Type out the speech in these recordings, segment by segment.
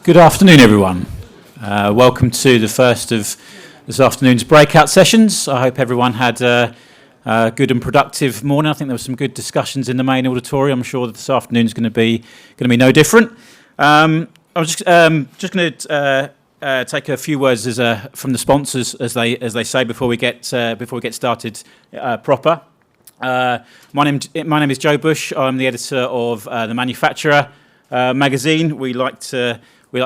Good afternoon, everyone. Welcome to the first of this afternoon's breakout sessions. I hope everyone had a good and productive morning. I think there were some good discussions in the main auditorium. I'm sure that this afternoon's going to be no different. I was just going to take a few words from the sponsors, as they say, before we get started proper. My name is Joe Bush. I'm the editor of the Manufacturer magazine. We like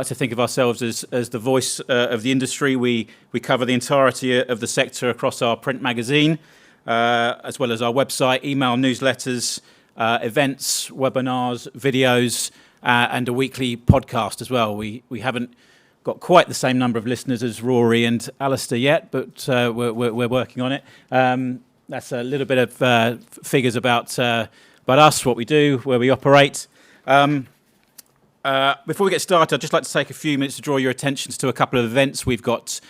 to think of ourselves as the voice of the industry. We cover the entirety of the sector across our print magazine, as well as our website, email newsletters, events, webinars, videos, and a weekly podcast as well. We haven't got quite the same number of listeners as Rory and Alistair yet, but we're working on it. That's a little bit of figures about us, what we do, where we operate. Before we get started, I'd just like to take a few minutes to draw your attentions to a couple of events we've got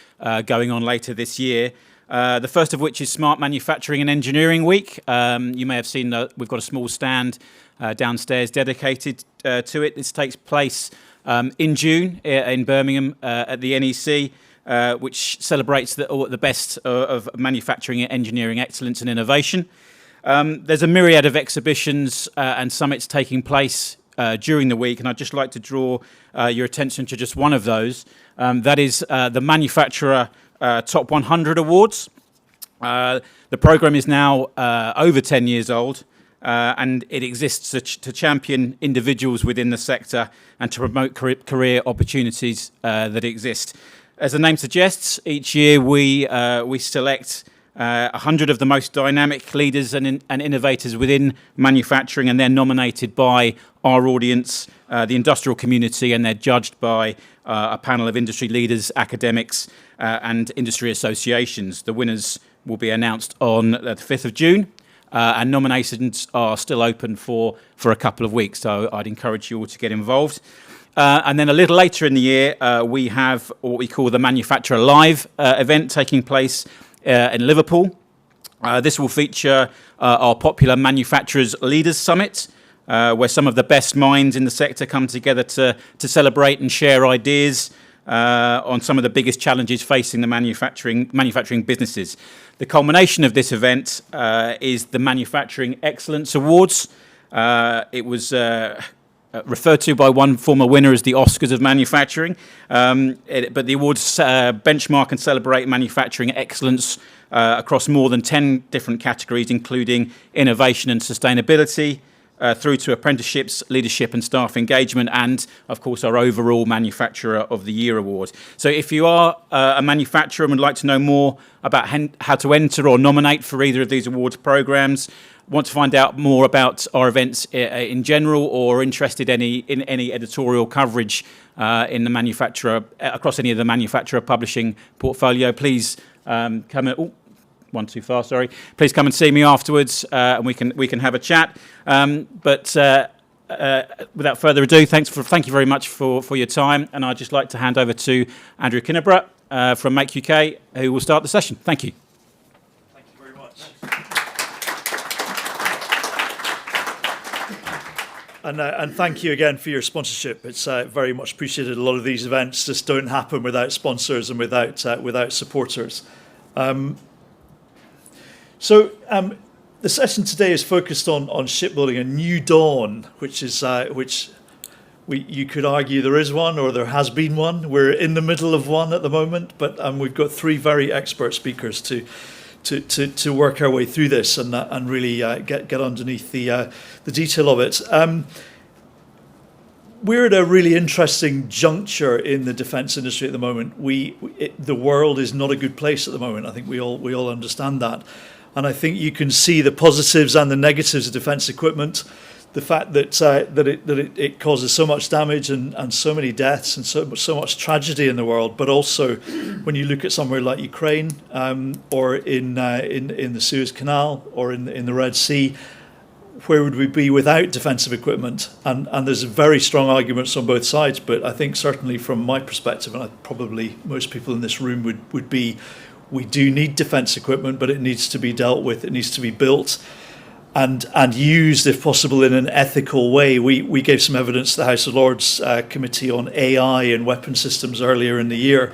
going on later this year. The first of which is Smart Manufacturing and Engineering Week. You may have seen that we've got a small stand downstairs dedicated to it. This takes place in June in Birmingham at the NEC, which celebrates the best of manufacturing, engineering excellence and innovation. There's a myriad of exhibitions and summits taking place during the week, and I'd just like to draw your attention to just one of those. That is the Manufacturer Top 100 Awards. The programme is now over 10 years old, and it exists to champion individuals within the sector and to promote career opportunities that exist. As the name suggests, each year we select 100 of the most dynamic leaders and innovators within manufacturing, and they're nominated by our audience, the industrial community, and they're judged by a panel of industry leaders, academics, and industry associations. The winners will be announced on the 5th of June, and nominations are still open for a couple of weeks, so I'd encourage you all to get involved. And then a little later in the year, we have what we call the Manufacturer Live event taking place in Liverpool. This will feature our popular Manufacturers Leaders Summit, where some of the best minds in the sector come together to celebrate and share ideas on some of the biggest challenges facing the manufacturing businesses. The culmination of this event is the Manufacturing Excellence Awards. It was referred to by one former winner as the Oscars of manufacturing, but the awards benchmark and celebrate manufacturing excellence across more than 10 different categories, including innovation and sustainability, through to apprenticeships, leadership and staff engagement, and of course our overall Manufacturer of the Year award. So if you are a manufacturer and would like to know more about how to enter or nominate for either of these awards programs, want to find out more about our events in general, or interested in any editorial coverage in the manufacturer across any of the manufacturer publishing portfolio, please come and please come and see me afterwards, and we can have a chat. But without further ado, thank you very much for your time, and I'd just like to hand over to Andrew Kinneborough from Make UK, who will start the session. Thank you. Thank you very much. And thank you again for your sponsorship. It's very much appreciated. A lot of these events just don't happen without sponsors and without supporters. So the session today is focused on shipbuilding, a new dawn, which you could argue there is one, or there has been one. We're in the middle of one at the moment, but we've got three very expert speakers to work our way through this and really get underneath the detail of it. We're at a really interesting juncture in the defence industry at the moment. The world is not a good place at the moment. I think we all understand that, and I think you can see the positives and the negatives of defence equipment. The fact that it causes so much damage and so many deaths and so much tragedy in the world, but also when you look at somewhere like Ukraine, or in the Suez Canal, or in the Red Sea, where would we be without defensive equipment? And there's very strong arguments on both sides, but I think certainly from my perspective, and probably most people in this room would be, we do need defence equipment, but it needs to be dealt with, it needs to be built. and used, if possible, in an ethical way. We gave some evidence to the House of Lords Committee on AI and weapon systems earlier in the year,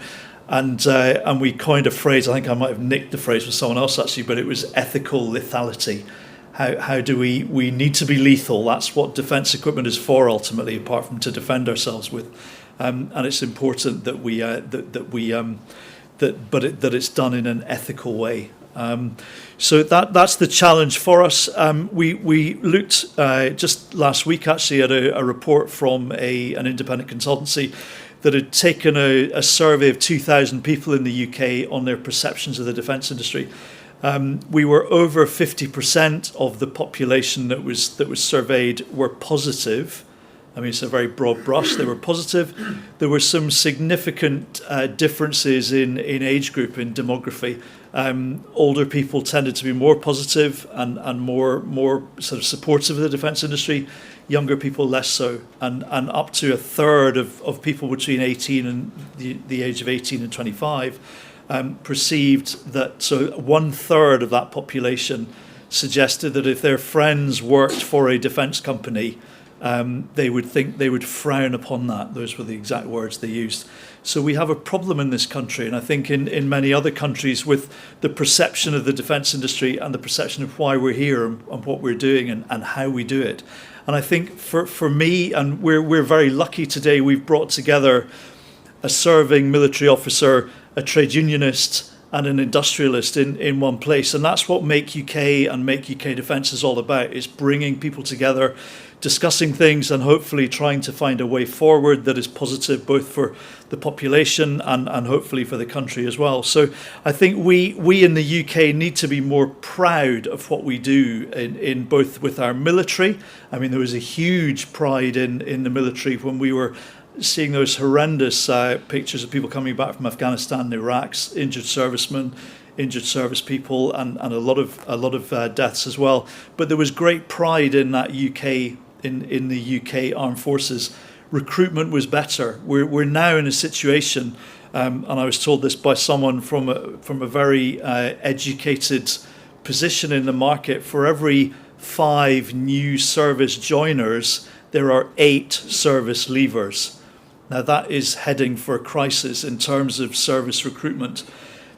and we coined a phrase. I think I might have nicked the phrase from someone else actually, but it was ethical lethality. How do we need to be lethal? That's what defence equipment is for ultimately, apart from to defend ourselves with, and it's important that that it's done in an ethical way. So that's the challenge for us. We looked just last week actually at a report from an independent consultancy that had taken a survey of 2,000 people in the UK on their perceptions of the defence industry. We were over 50% of the population that was surveyed were positive. I mean, it's a very broad brush. They were positive. There were some significant differences in age group, in demography. Older people tended to be more positive and more sort of supportive of the defence industry. Younger people less so. And up to a third of people between 18 and the age of 18 and 25 perceived that. So 1/3 of that population suggested that if their friends worked for a defence company, they would frown upon that. Those were the exact words they used. So we have a problem in this country, and I think in many other countries, with the perception of the defence industry and the perception of why we're here and what we're doing and how we do it. And I think for me, and we're very lucky today, we've brought together a serving military officer, a trade unionist, and an industrialist in one place. And that's what Make UK and Make UK Defence is all about, is bringing people together, discussing things, and hopefully trying to find a way forward that is positive both for the population and hopefully for the country as well. So I think we in the UK need to be more proud of what we do in both with our military. I mean, there was a huge pride in the military when we were seeing those horrendous pictures of people coming back from Afghanistan and Iraq, injured servicemen, injured service people, and a lot of deaths as well. But there was great pride in that in the UK Armed Forces. Recruitment was better. We're now in a situation, and I was told this by someone from a very educated position in the market. For every 5 new service joiners, there are 8 service leavers. Now that is heading for a crisis in terms of service recruitment.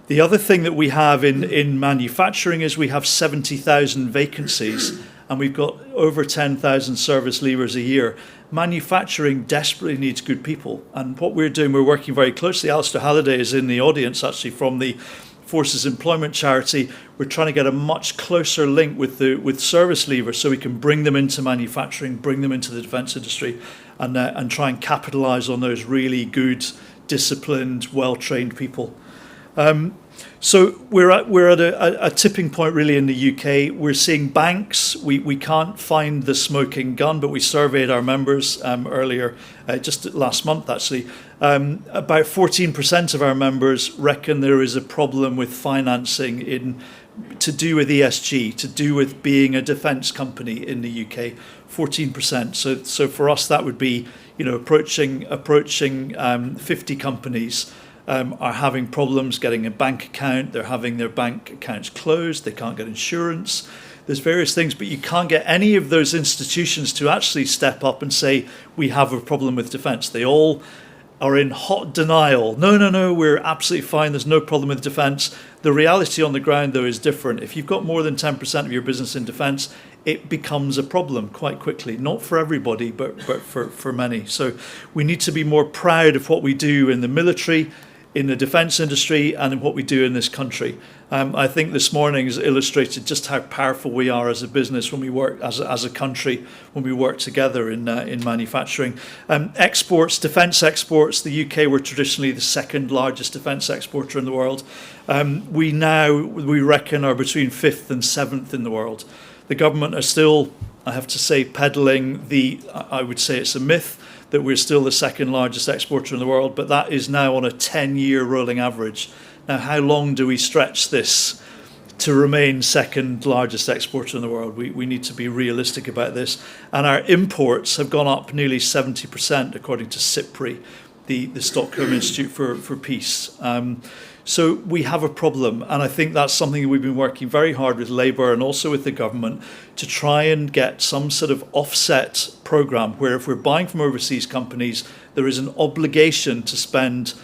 The other thing that we have in manufacturing is we have 70,000 vacancies, and we've got over 10,000 service leavers a year. Manufacturing desperately needs good people. And what we're doing, we're working very closely. Alistair Halliday is in the audience actually from the Forces Employment Charity. We're trying to get a much closer link with service leavers so we can bring them into manufacturing, bring them into the defence industry, and try and capitalise on those really good, disciplined, well-trained people. So we're at a tipping point really in the UK. We're seeing banks. We can't find the smoking gun, but we surveyed our members earlier, just last month actually. About 14% of our members reckon there is a problem with financing to do with ESG, to do with being a defence company in the UK. 14%. So for us that would be, approaching 50 companies. Are having problems getting a bank account. They're having their bank accounts closed. They can't get insurance. There's various things, but you can't get any of those institutions to actually step up and say, we have a problem with defence. They all are in hot denial. No, we're absolutely fine. There's no problem with defence. The reality on the ground, though, is different. If you've got more than 10% of your business in defence, it becomes a problem quite quickly. Not for everybody, but for many. So we need to be more proud of what we do in the military, in the defence industry, and in what we do in this country. I think this morning has illustrated just how powerful we are as a business when we work as a country, when we work together in manufacturing. Exports, defence exports, the UK were traditionally the second largest defence exporter in the world. We reckon are between 5th and 7th in the world. The government are still, I have to say, peddling I would say it's a myth, that we're still the second largest exporter in the world, but that is now on a 10-year rolling average. Now, how long do we stretch this to remain second largest exporter in the world? We need to be realistic about this. And our imports have gone up nearly 70%, according to SIPRI, the Stockholm Institute for Peace. So we have a problem, and I think that's something that we've been working very hard with Labour and also with the government to try and get some sort of offset programme where if we're buying from overseas companies, there is an obligation to spend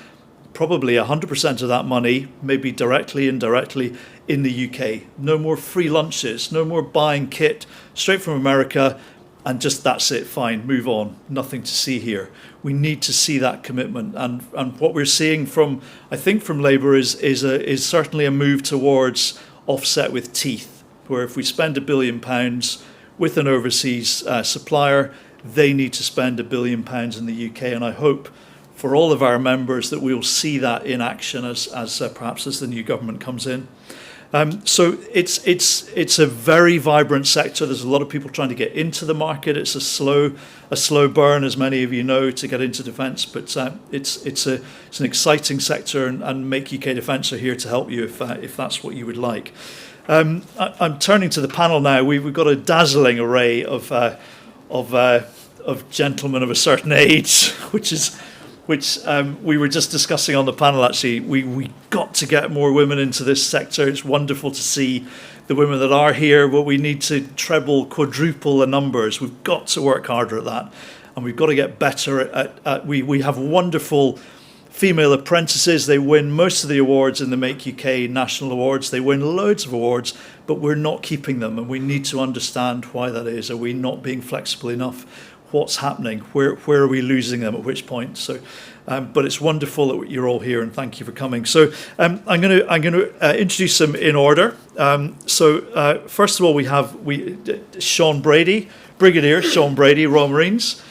probably 100% of that money, maybe directly, indirectly, in the UK. No more free lunches, no more buying kit straight from America, and just that's it, fine, move on, nothing to see here. We need to see that commitment, and what we're seeing from, I think, from Labour is certainly a move towards offset with teeth, where if we spend £1 billion with an overseas supplier, they need to spend £1 billion in the UK, and I hope for all of our members that we will see that in action as perhaps as the new government comes in. So it's a very vibrant sector. There's a lot of people trying to get into the market. It's a slow burn, as many of you know, to get into defence. But it's an exciting sector, and Make UK Defence are here to help you if that's what you would like. I'm turning to the panel now. We've got a dazzling array of gentlemen of a certain age, which we were just discussing on the panel, actually. We got to get more women into this sector. It's wonderful to see the women that are here, but we need to treble, quadruple the numbers. We've got to work harder at that, and we've got to get better at we have wonderful female apprentices. They win most of the awards in the Make UK national awards. They win loads of awards, but we're not keeping them, and we need to understand why that is. Are we not being flexible enough? What's happening? Where are we losing them at which point? So, but it's wonderful that you're all here, and thank you for coming. So, I'm going to introduce them in order. First of all, we have Sean Brady, Brigadier Sean Brady, Royal Marines.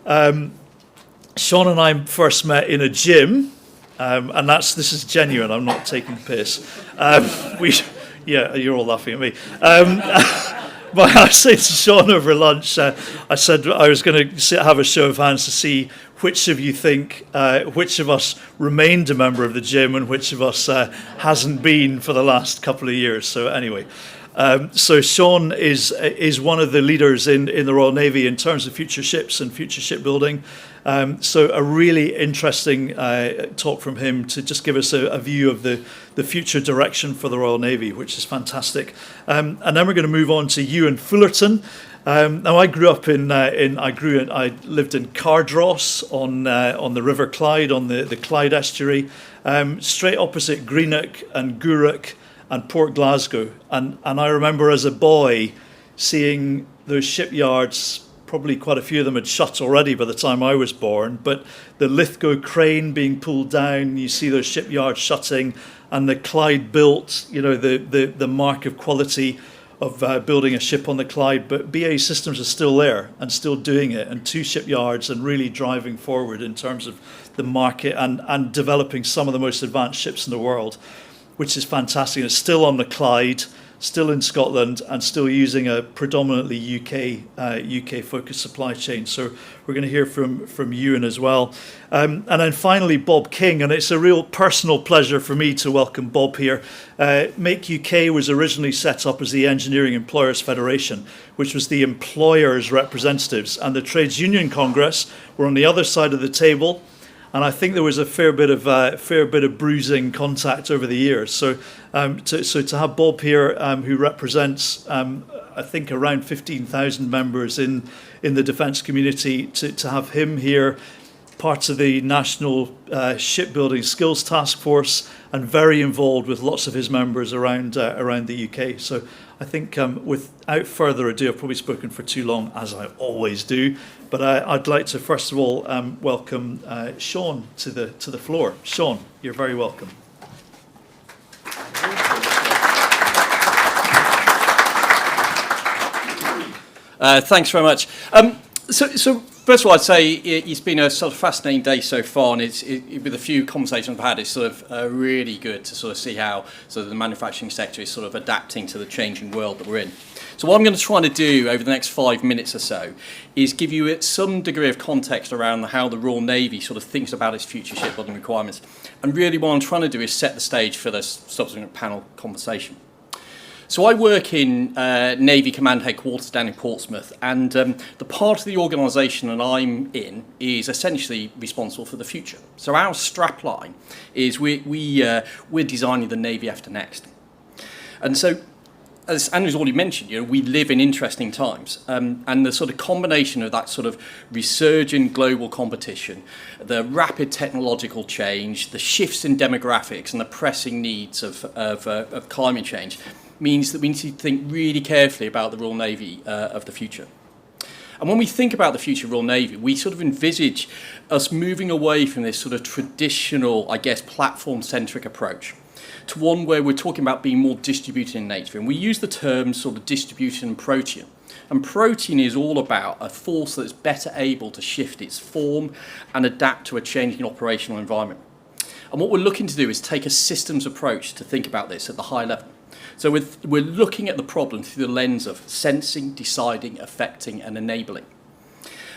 Sean and I first met in a gym, and this is genuine. I'm not taking the piss. Yeah, you're all laughing at me. But I was saying to Sean over lunch, I said I was going to have a show of hands to see which of you think, which of us remained a member of the gym and which of us hasn't been for the last couple of years. So anyway, so Sean is one of the leaders in the Royal Navy in terms of future ships and future shipbuilding. So a really interesting talk from him to just give us a view of the future direction for the Royal Navy, which is fantastic. And then we're going to move on to Ewan Fullerton. Now I lived in Cardross on the River Clyde, on the Clyde estuary, straight opposite Greenock and Gourock and Port Glasgow. And I remember as a boy seeing those shipyards. Probably quite a few of them had shut already by the time I was born, but the Lithgow crane being pulled down, you see those shipyards shutting, and the Clyde built, the mark of quality of building a ship on the Clyde. But BAE Systems are still there and still doing it, and 2 shipyards, and really driving forward in terms of the market and developing some of the most advanced ships in the world, which is fantastic. It's still on the Clyde, still in Scotland, and still using a predominantly UK focused supply chain. So we're going to hear from Ewan as well. And then finally, Bob King, and it's a real personal pleasure for me to welcome Bob here. Make UK was originally set up as the Engineering Employers Federation, which was the employers' representatives, and the Trades Union Congress were on the other side of the table. And I think there was a fair bit of bruising contact over the years. So to have Bob here, who represents, I think, around 15,000 members in the defence community, to have him here, part of the National Shipbuilding Skills Task Force, and very involved with lots of his members around the UK. So I think without further ado, I've probably spoken for too long, as I always do. But I'd like to first of all welcome Sean to the floor. Sean, you're very welcome. Thanks very much. So first of all, I'd say it's been a sort of fascinating day so far, and with a few conversations I've had, it's sort of really good to sort of see how sort of the manufacturing sector is sort of adapting to the changing world that we're in. So what I'm going to try to do over the next 5 minutes or so is give you some degree of context around how the Royal Navy sort of thinks about its future shipbuilding requirements. And really what I'm trying to do is set the stage for the subsequent panel conversation. So I work in Navy Command Headquarters down in Portsmouth, and the part of the organisation that I'm in is essentially responsible for the future. So our strapline is we're designing the Navy after next. And so, as Andrew's already mentioned, we live in interesting times, and the sort of combination of that sort of resurgent global competition, the rapid technological change, the shifts in demographics, and the pressing needs of climate change means that we need to think really carefully about the Royal Navy of the future. And when we think about the future Royal Navy, we sort of envisage us moving away from this sort of traditional, I guess, platform-centric approach to one where we're talking about being more distributed in nature. And we use the terms sort of distributed and protean. And protean is all about a force that's better able to shift its form and adapt to a changing operational environment. And what we're looking to do is take a systems approach to think about this at the high level. So we're looking at the problem through the lens of sensing, deciding, affecting, and enabling.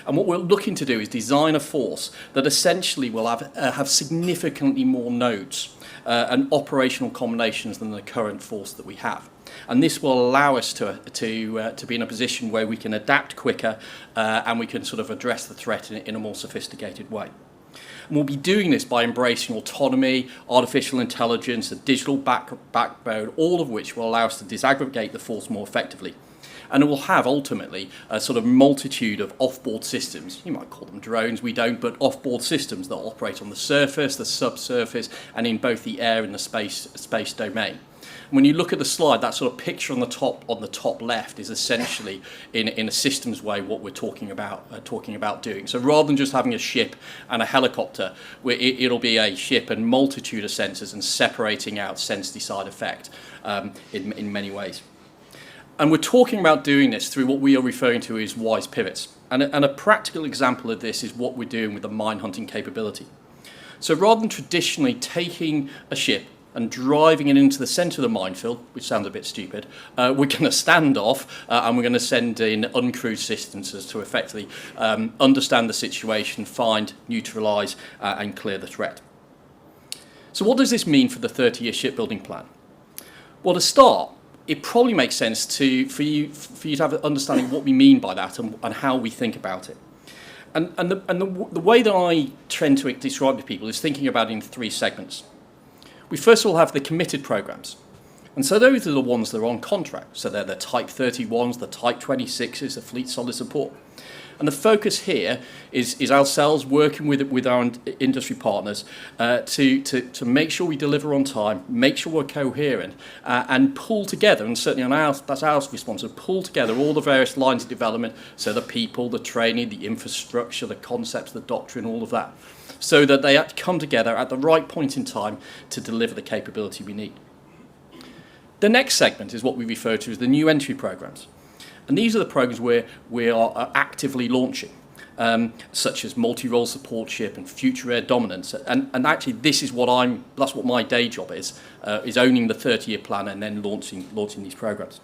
And what we're looking to do is design a force that essentially will have significantly more nodes and operational combinations than the current force that we have. And this will allow us to be in a position where we can adapt quicker and we can sort of address the threat in a more sophisticated way. And we'll be doing this by embracing autonomy, artificial intelligence, a digital backbone, all of which will allow us to disaggregate the force more effectively. And it will have ultimately a sort of multitude of off-board systems. You might call them drones, we don't, but off-board systems that operate on the surface, the subsurface, and in both the air and the space domain. When you look at the slide, that sort of picture on the top left is essentially, in a systems way, what we're talking about doing. So rather than just having a ship and a helicopter, it'll be a ship and multitude of sensors and separating out sense, decide, effect in many ways. And we're talking about doing this through what we are referring to as wise pivots. And a practical example of this is what we're doing with the mine hunting capability. So rather than traditionally taking a ship and driving it into the centre of the minefield, which sounds a bit stupid, we're going to stand off and we're going to send in uncrewed systems to effectively understand the situation, find, neutralise and clear the threat. So what does this mean for the 30-year shipbuilding plan? Well, to start, it probably makes sense for you to have an understanding of what we mean by that and how we think about it. And the way that I tend to describe it to people is thinking about it in three segments. We first of all have the committed programs. And so those are the ones that are on contract. So they're the Type 31s, the Type 26s, the Fleet Solid Support. And the focus here is ourselves working with our industry partners to make sure we deliver on time, make sure we're coherent, and pull together, and certainly that's our responsibility, pull together all the various lines of development, so the people, the training, the infrastructure, the concepts, the doctrine, all of that, so that they come together at the right point in time to deliver the capability we need. The next segment is what we refer to as the new entry programs. And these are the programs where we are actively launching, such as multi-role support ship and future air dominance. And actually, that's what my day job is owning the 30-year plan and then launching these programs.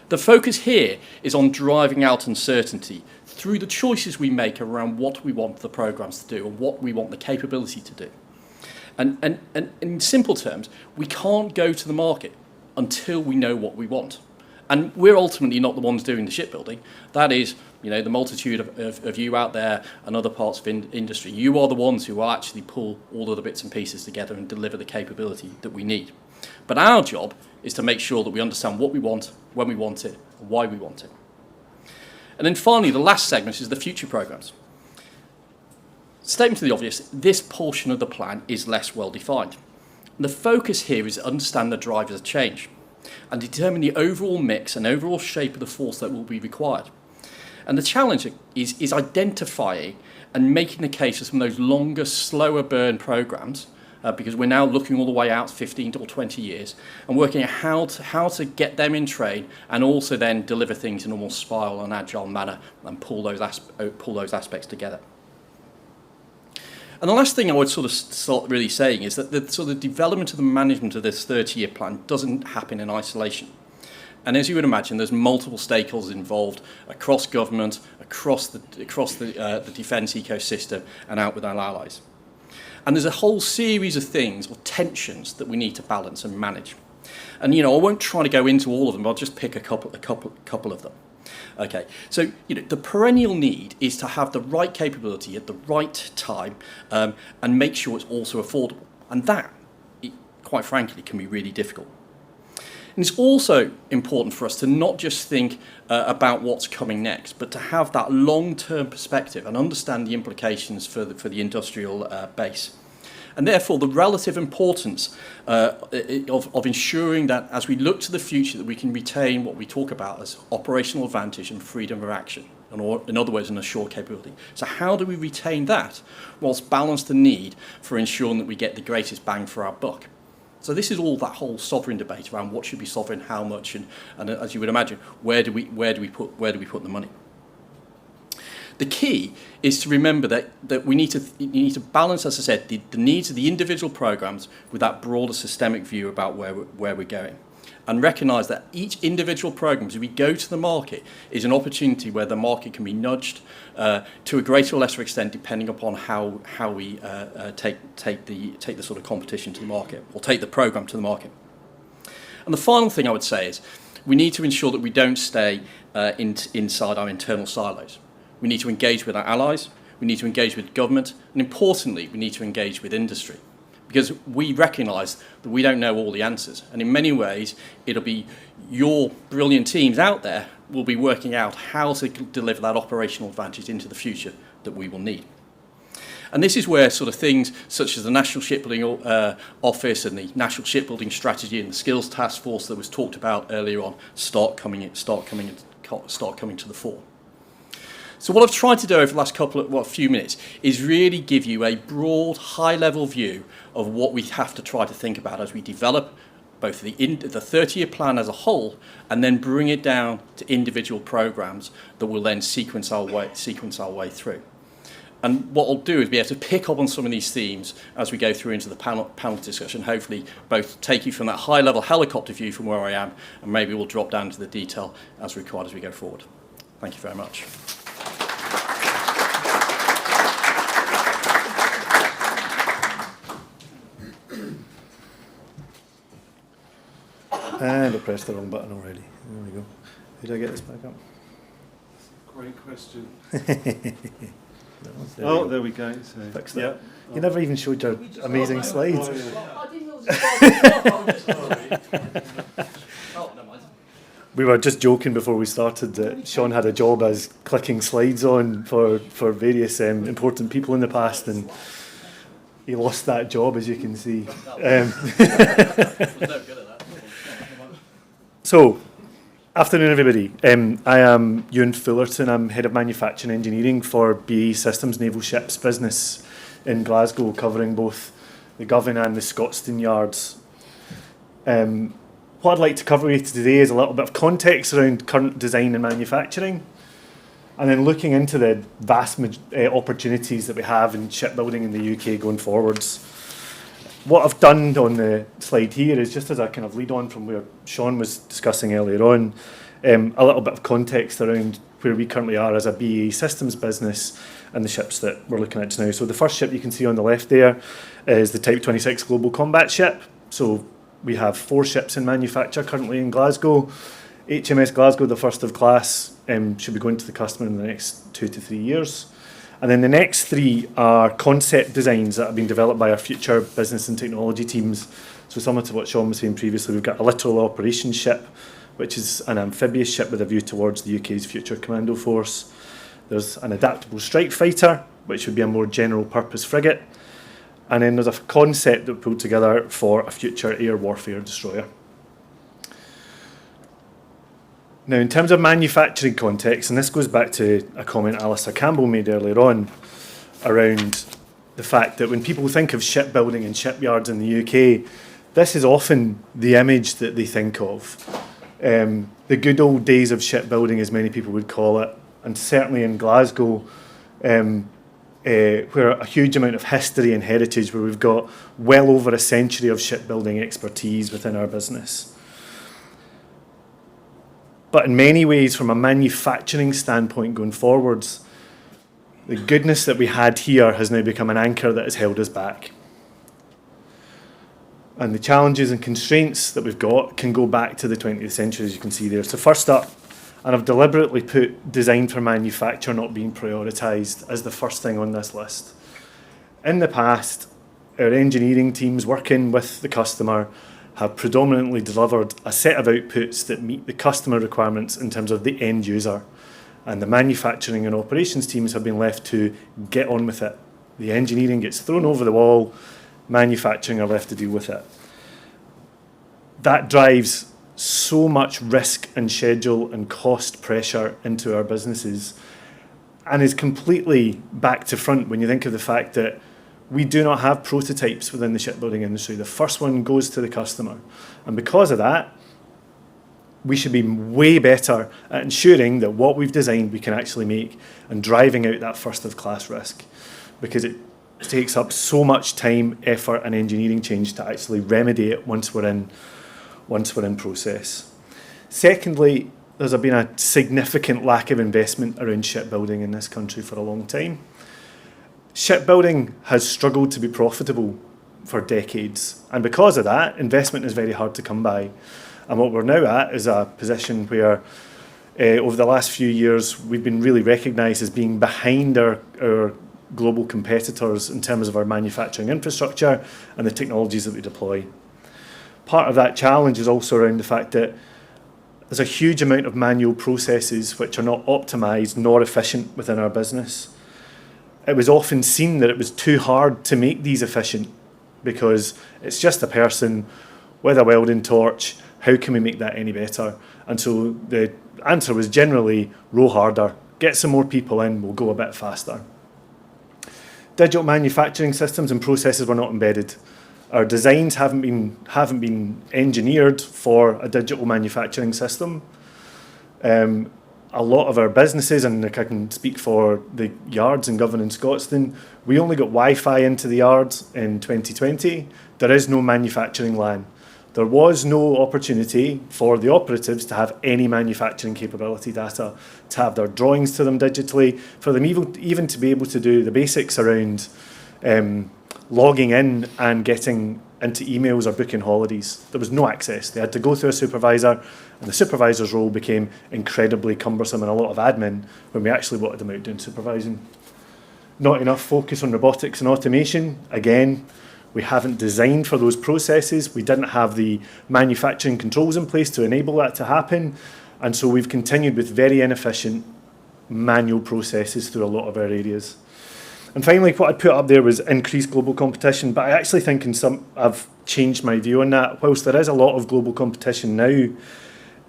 The focus here is on driving out uncertainty through the choices we make around what we want the programs to do and what we want the capability to do. And in simple terms, we can't go to the market until we know what we want. And we're ultimately not the ones doing the shipbuilding. That is, the multitude of you out there and other parts of industry. You are the ones who will actually pull all of the bits and pieces together and deliver the capability that we need. But our job is to make sure that we understand what we want, when we want it, and why we want it. And then finally, the last segment is the future programs. Statement to the obvious, this portion of the plan is less well defined. And the focus here is to understand the drivers of change and determine the overall mix and overall shape of the force that will be required. And the challenge is identifying and making the case for some of those longer, slower burn programs, because we're now looking all the way out 15 or 20 years and working out how to get them in train and also then deliver things in a more spiral and agile manner and pull those aspects together. And the last thing I would sort of start really saying is that the sort of development of the management of this 30-year plan doesn't happen in isolation. And as you would imagine, there's multiple stakeholders involved across government, across the defence ecosystem, and out with our allies. And there's a whole series of things or tensions that we need to balance and manage. And I won't try to go into all of them. I'll just pick a couple of them. Okay, so the perennial need is to have the right capability at the right time, and make sure it's also affordable. And that, quite frankly, can be really difficult. And it's also important for us to not just think about what's coming next, but to have that long-term perspective and understand the implications for the industrial base. And therefore, the relative importance of ensuring that as we look to the future, that we can retain what we talk about as operational advantage and freedom of action, or in other words, an assured capability. So how do we retain that whilst balance the need for ensuring that we get the greatest bang for our buck? So this is all that whole sovereign debate around what should be sovereign, how much, and as you would imagine, where do we put the money? The key is to remember that you need to balance, as I said, the needs of the individual programs with that broader systemic view about where we're going, and recognise that each individual program, as we go to the market, is an opportunity where the market can be nudged to a greater or lesser extent, depending upon how we take the sort of competition to the market, or take the program to the market. And the final thing I would say is we need to ensure that we don't stay inside our internal silos. We need to engage with our allies, we need to engage with government, and importantly, we need to engage with industry. Because we recognise that we don't know all the answers. And in many ways, it'll be your brilliant teams out there will be working out how to deliver that operational advantage into the future that we will need. And this is where sort of things such as the National Shipbuilding Office and the National Shipbuilding Strategy and the Skills Task Force that was talked about earlier on start coming to the fore. So what I've tried to do over the last few minutes is really give you a broad, high-level view of what we have to try to think about as we develop both the 30-year plan as a whole, and then bring it down to individual programs that will then sequence our way through. And what I'll do is be able to pick up on some of these themes as we go through into the panel discussion, hopefully both take you from that high-level helicopter view from where I am, and maybe we'll drop down to the detail as required as we go forward. Thank you very much. And I pressed the wrong button already. There we go. Did I get this back up? Great question. There we go. So, fixed it. yeah. You never even showed your amazing slides. We were just joking before we started that Sean had a job as clicking slides on for various important people in the past, and he lost that job, as you can see. So, afternoon everybody. I am Ewan Fullerton. I'm Head of Manufacturing Engineering for BAE Systems Naval Ships business in Glasgow, covering both the Govan and the Scotstoun yards. What I'd like to cover with you today is a little bit of context around current design and manufacturing, and then looking into the vast opportunities that we have in shipbuilding in the UK going forwards. What I've done on the slide here is just as a kind of lead on from where Sean was discussing earlier on, a little bit of context around where we currently are as a BAE Systems business and the ships that we're looking at now. So the first ship you can see on the left there is the Type 26 Global Combat Ship. So we have 4 ships in manufacture currently in Glasgow. HMS Glasgow, the first of class, should be going to the customer in the next 2 to 3 years. And then the next 3 are concept designs that have been developed by our future business and technology teams. So similar to what Sean was saying previously, we've got a littoral operations ship, which is an amphibious ship with a view towards the UK's future commando force. There's an adaptable strike fighter, which would be a more general purpose frigate. And then there's a concept that we pulled together for a future air warfare destroyer. Now, in terms of manufacturing context, and this goes back to a comment Alistair Campbell made earlier on around the fact that when people think of shipbuilding and shipyards in the UK, this is often the image that they think of. The good old days of shipbuilding, as many people would call it, and certainly in Glasgow, where a huge amount of history and heritage, where we've got well over a century of shipbuilding expertise within our business. But in many ways, from a manufacturing standpoint going forwards, the goodness that we had here has now become an anchor that has held us back. And the challenges and constraints that we've got can go back to the 20th century, as you can see there. So first up, and I've deliberately put design for manufacture not being prioritised as the first thing on this list. In the past, our engineering teams working with the customer have predominantly delivered a set of outputs that meet the customer requirements in terms of the end user. And the manufacturing and operations teams have been left to get on with it. The engineering gets thrown over the wall, manufacturing are left to deal with it. That drives so much risk and schedule and cost pressure into our businesses and is completely back to front when you think of the fact that we do not have prototypes within the shipbuilding industry. The first one goes to the customer. And because of that, we should be way better at ensuring that what we've designed we can actually make and driving out that first of class risk, because it takes up so much time, effort and engineering change to actually remedy it once we're in process. Secondly, there's been a significant lack of investment around shipbuilding in this country for a long time. Shipbuilding has struggled to be profitable for decades, and because of that, investment is very hard to come by. And what we're now at is a position where over the last few years we've been really recognised as being behind our global competitors in terms of our manufacturing infrastructure and the technologies that we deploy. Part of that challenge is also around the fact that there's a huge amount of manual processes which are not optimised nor efficient within our business. It was often seen that it was too hard to make these efficient because it's just a person with a welding torch. How can we make that any better? And so the answer was generally row harder, get some more people in, we'll go a bit faster. Digital manufacturing systems and processes were not embedded. Our designs haven't been engineered for a digital manufacturing system. A lot of our businesses, and I can speak for the yards in Govan and Scotstoun, we only got Wi-Fi into the yards in 2020. There is no manufacturing LAN. There was no opportunity for the operatives to have any manufacturing capability data, to have their drawings to them digitally, for them even to be able to do the basics around logging in and getting into emails or booking holidays. There was no access. They had to go through a supervisor, and the supervisor's role became incredibly cumbersome and a lot of admin when we actually wanted them out doing supervising. Not enough focus on robotics and automation. Again, we haven't designed for those processes. We didn't have the manufacturing controls in place to enable that to happen. And so we've continued with very inefficient manual processes through a lot of our areas. And finally, what I put up there was increased global competition, but I actually think I've changed my view on that. Whilst there is a lot of global competition now,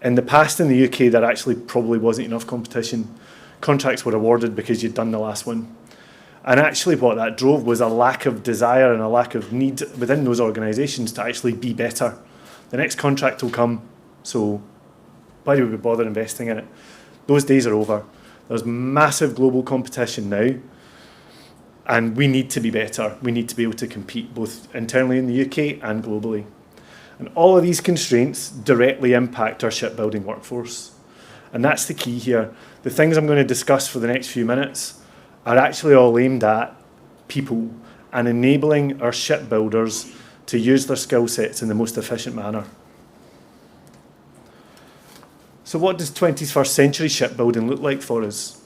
in the past in the UK, there actually probably wasn't enough competition. Contracts were awarded because you'd done the last one. And actually what that drove was a lack of desire and a lack of need within those organisations to actually be better. The next contract will come, so why do we bother investing in it? Those days are over. There's massive global competition now, and we need to be better. We need to be able to compete both internally in the UK and globally. And all of these constraints directly impact our shipbuilding workforce. And that's the key here. The things I'm going to discuss for the next few minutes are actually all aimed at people and enabling our shipbuilders to use their skill sets in the most efficient manner. So what does 21st century shipbuilding look like for us?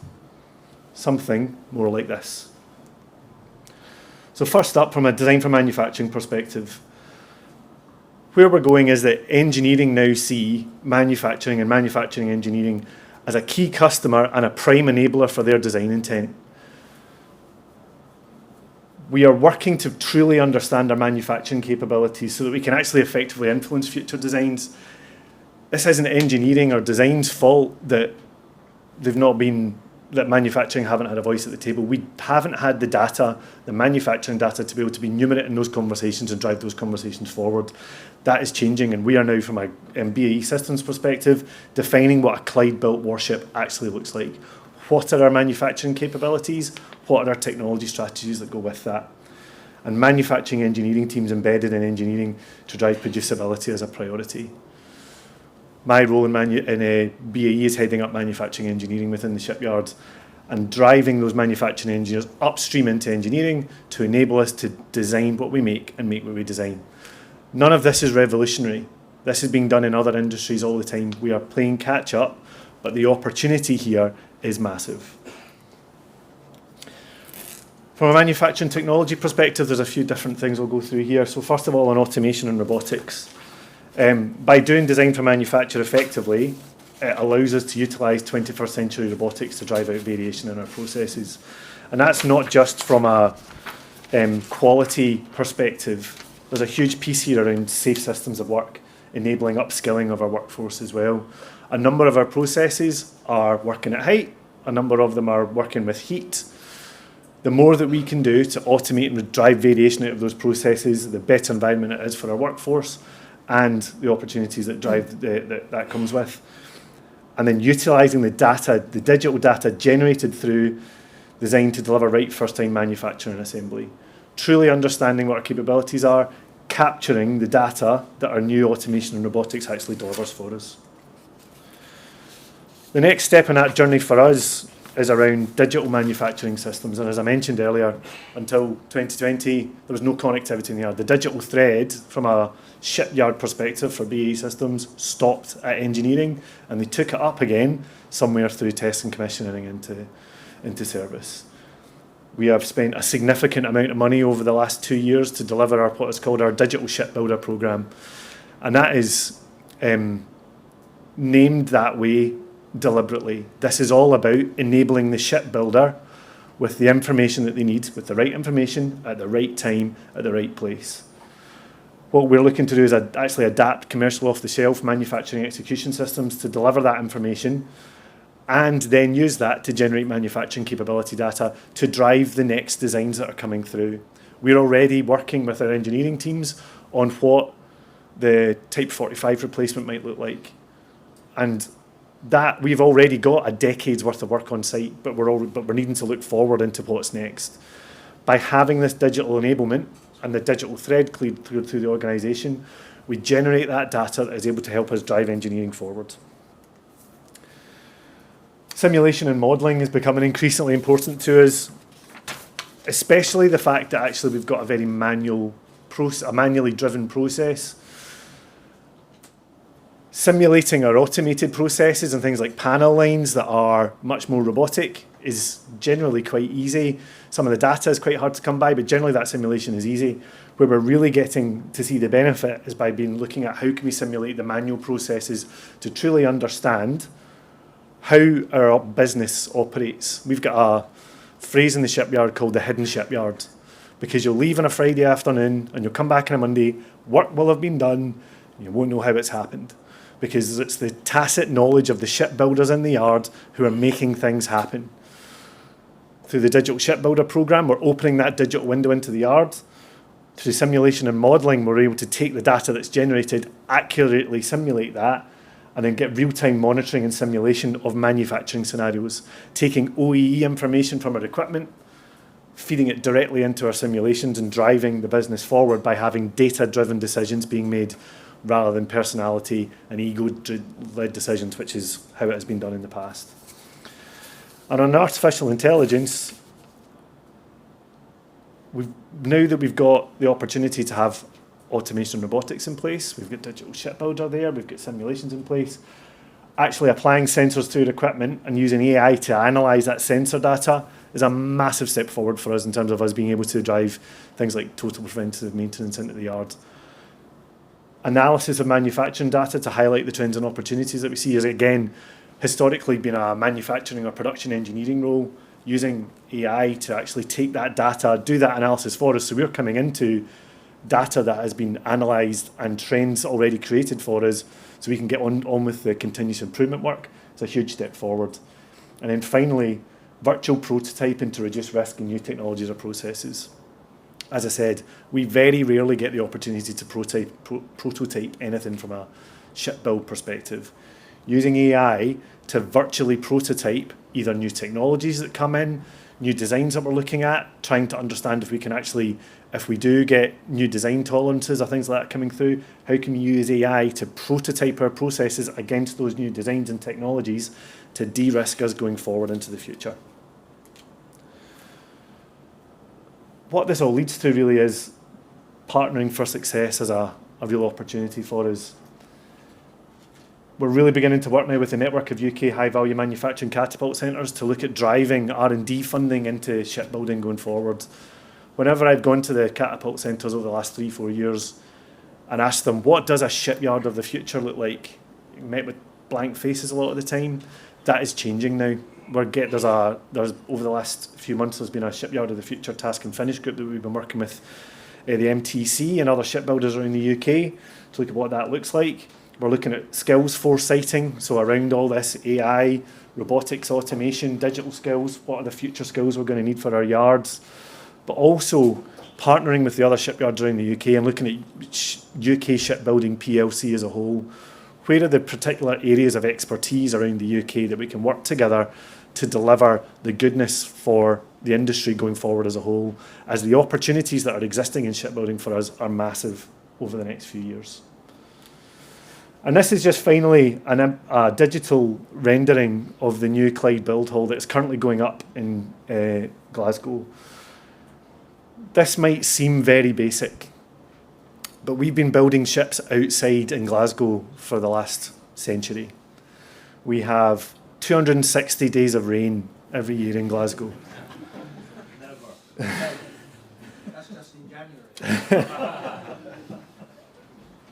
Something more like this. So first up, from a design for manufacturing perspective, where we're going is that engineering now see manufacturing and manufacturing engineering as a key customer and a prime enabler for their design intent. We are working to truly understand our manufacturing capabilities so that we can actually effectively influence future designs. This isn't engineering or design's fault that that manufacturing haven't had a voice at the table. We haven't had the data, the manufacturing data, to be able to be numerate in those conversations and drive those conversations forward. That is changing, and we are now, from a BAE Systems perspective, defining what a Clyde-built warship actually looks like. What are our manufacturing capabilities? What are our technology strategies that go with that? And manufacturing engineering teams embedded in engineering to drive producibility as a priority. My role in BAE is heading up manufacturing engineering within the shipyards and driving those manufacturing engineers upstream into engineering to enable us to design what we make and make what we design. None of this is revolutionary. This is being done in other industries all the time. We are playing catch up, but the opportunity here is massive. From a manufacturing technology perspective, there's a few different things we'll go through here. So first of all, on automation and robotics. By doing design for manufacture effectively, it allows us to utilise 21st century robotics to drive out variation in our processes. And that's not just from a quality perspective. There's a huge piece here around safe systems of work, enabling upskilling of our workforce as well. A number of our processes are working at height. A number of them are working with heat. The more that we can do to automate and drive variation out of those processes, the better environment it is for our workforce and the opportunities that that comes with. And then utilising the data, the digital data generated through design to deliver right first time manufacturing and assembly. Truly understanding what our capabilities are, capturing the data that our new automation and robotics actually delivers for us. The next step in that journey for us is around digital manufacturing systems. And as I mentioned earlier, until 2020, there was no connectivity in the yard. The digital thread, from a shipyard perspective for BAE Systems, stopped at engineering, and they took it up again somewhere through test and commissioning into service. We have spent a significant amount of money over the last 2 years to deliver what is called our digital shipbuilder programme. And that is named that way deliberately. This is all about enabling the shipbuilder with the information that they need, with the right information at the right time, at the right place. What we're looking to do is actually adapt commercial off-the-shelf manufacturing execution systems to deliver that information and then use that to generate manufacturing capability data to drive the next designs that are coming through. We're already working with our engineering teams on what the Type 45 replacement might look like. And that we've already got a decade's worth of work on site, but we're needing to look forward into what's next. By having this digital enablement and the digital thread cleared through the organisation, we generate that data that is able to help us drive engineering forward. Simulation and modelling is becoming increasingly important to us, especially the fact that actually we've got a very manually driven process. Simulating our automated processes and things like panel lines that are much more robotic is generally quite easy. Some of the data is quite hard to come by, but generally that simulation is easy. Where we're really getting to see the benefit is by looking at how can we simulate the manual processes to truly understand how our business operates. We've got a phrase in the shipyard called the hidden shipyard, because you'll leave on a Friday afternoon and you'll come back on a Monday, work will have been done, and you won't know how it's happened. Because it's the tacit knowledge of the shipbuilders in the yard who are making things happen. Through the Digital Shipbuilder programme, we're opening that digital window into the yard. Through simulation and modelling, we're able to take the data that's generated, accurately simulate that, and then get real-time monitoring and simulation of manufacturing scenarios, taking OEE information from our equipment, feeding it directly into our simulations and driving the business forward by having data-driven decisions being made rather than personality and ego-led decisions, which is how it has been done in the past. And on artificial intelligence, now that we've got the opportunity to have automation and robotics in place, we've got digital shipbuilder there, we've got simulations in place, actually applying sensors to our equipment and using AI to analyse that sensor data is a massive step forward for us in terms of us being able to drive things like total preventative maintenance into the yard. Analysis of manufacturing data to highlight the trends and opportunities that we see is, again, historically been a manufacturing or production engineering role, using AI to actually take that data, do that analysis for us. So we're coming into data that has been analysed and trends already created for us so we can get on with the continuous improvement work. It's a huge step forward. And then finally, virtual prototyping to reduce risk in new technologies or processes. As I said, we very rarely get the opportunity to prototype anything from a ship build perspective. Using AI to virtually prototype either new technologies that come in, new designs that we're looking at, trying to understand if we can actually, if we do get new design tolerances or things like that coming through, how can we use AI to prototype our processes against those new designs and technologies to de-risk us going forward into the future. What this all leads to really is partnering for success as a a real opportunity for us. We're really beginning to work now with the network of UK high-value manufacturing catapult centres to look at driving R&D funding into shipbuilding going forward. Whenever I've gone to the catapult centres over the last 3-4 years and asked them, what does a shipyard of the future look like? Met with blank faces a lot of the time. That is changing now. There's over the last few months, there's been a shipyard of the future task and finish group that we've been working with the MTC and other shipbuilders around the UK to look at what that looks like. We're looking at skills foresighting, so around all this AI, robotics, automation, digital skills, what are the future skills we're going to need for our yards, but also partnering with the other shipyards around the UK and looking at UK shipbuilding PLC as a whole. Where are the particular areas of expertise around the UK that we can work together to deliver the goodness for the industry going forward as a whole, as the opportunities that are existing in shipbuilding for us are massive over the next few years. And this is just finally a digital rendering of the new Clyde build hall that's currently going up in Glasgow. This might seem very basic, but we've been building ships outside in Glasgow for the last century. We have 260 days of rain every year in Glasgow. Never. That's just in January.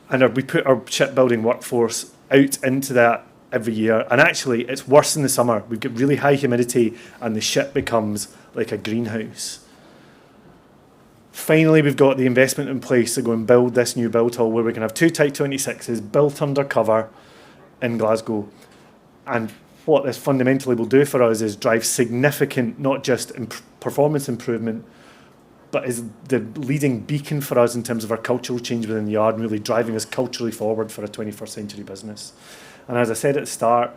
And we put our shipbuilding workforce out into that every year. And actually, it's worse in the summer. We've got really high humidity and the ship becomes like a greenhouse. Finally, we've got the investment in place to go and build this new build hall where we can have 2 Type 26s built under cover in Glasgow. And what this fundamentally will do for us is drive significant, not just performance improvement, but is the leading beacon for us in terms of our cultural change within the yard and really driving us culturally forward for a 21st century business. And as I said at the start,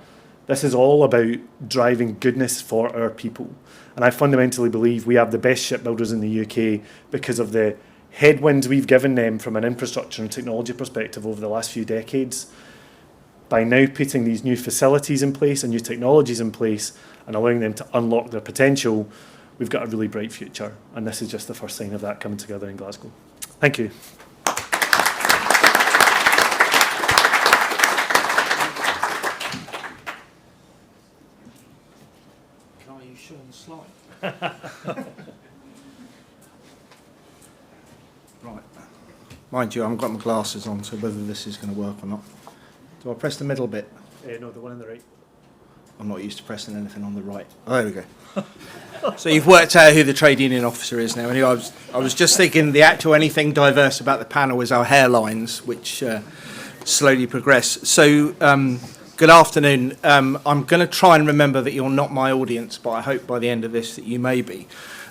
this is all about driving goodness for our people. And I fundamentally believe we have the best shipbuilders in the UK because of the headwinds we've given them from an infrastructure and technology perspective over the last few decades. By now putting these new facilities in place and new technologies in place and allowing them to unlock their potential, we've got a really bright future, and this is just the first sign of that coming together in Glasgow. Thank you. Can I use Sean's slide? Right. Mind you, I haven't got my glasses on, so whether this is going to work or not. Do I press the middle bit? No, the one on the right. I'm not used to pressing anything on the right. Oh, there we go. So you've worked out who the trade union officer is now. Anyway, I was just thinking the actual anything diverse about the panel is our hairlines, which slowly progress. So good afternoon. I'm going to try and remember that you're not my audience, but I hope by the end of this that you may be.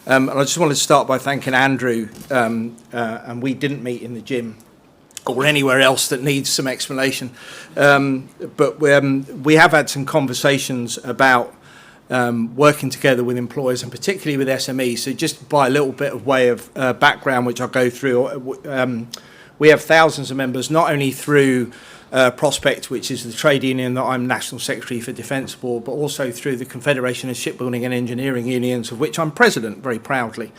And I just wanted to start by thanking Andrew, and we didn't meet in the gym or anywhere else that needs some explanation. But we have had some conversations about working together with employers and particularly with SMEs. So just by a little bit of way of background, which I'll go through, we have thousands of members, not only through Prospect, which is the trade union that I'm National Secretary for Defence Board, but also through the Confederation of Shipbuilding and Engineering Unions, of which I'm President very proudly.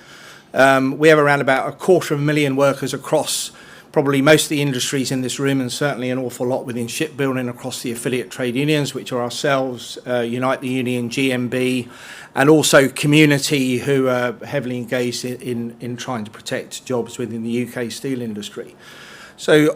We have around about 250,000 workers across probably most of the industries in this room, and certainly an awful lot within shipbuilding across the affiliate trade unions, which are ourselves, Unite the Union, GMB, and also community who are heavily engaged in trying to protect jobs within the UK steel industry. So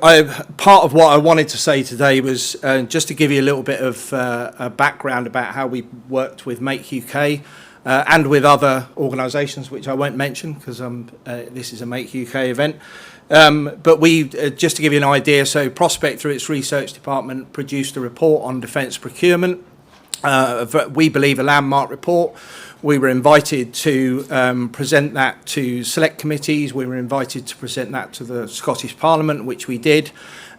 part of what I wanted to say today was just to give you a little bit of a background about how we worked with Make UK and with other organisations, which I won't mention because this is a Make UK event. But we, just to give you an idea, so Prospect, through its research department, produced a report on defence procurement. We believe a landmark report. We were invited to present that to select committees. We were invited to present that to the Scottish Parliament, which we did.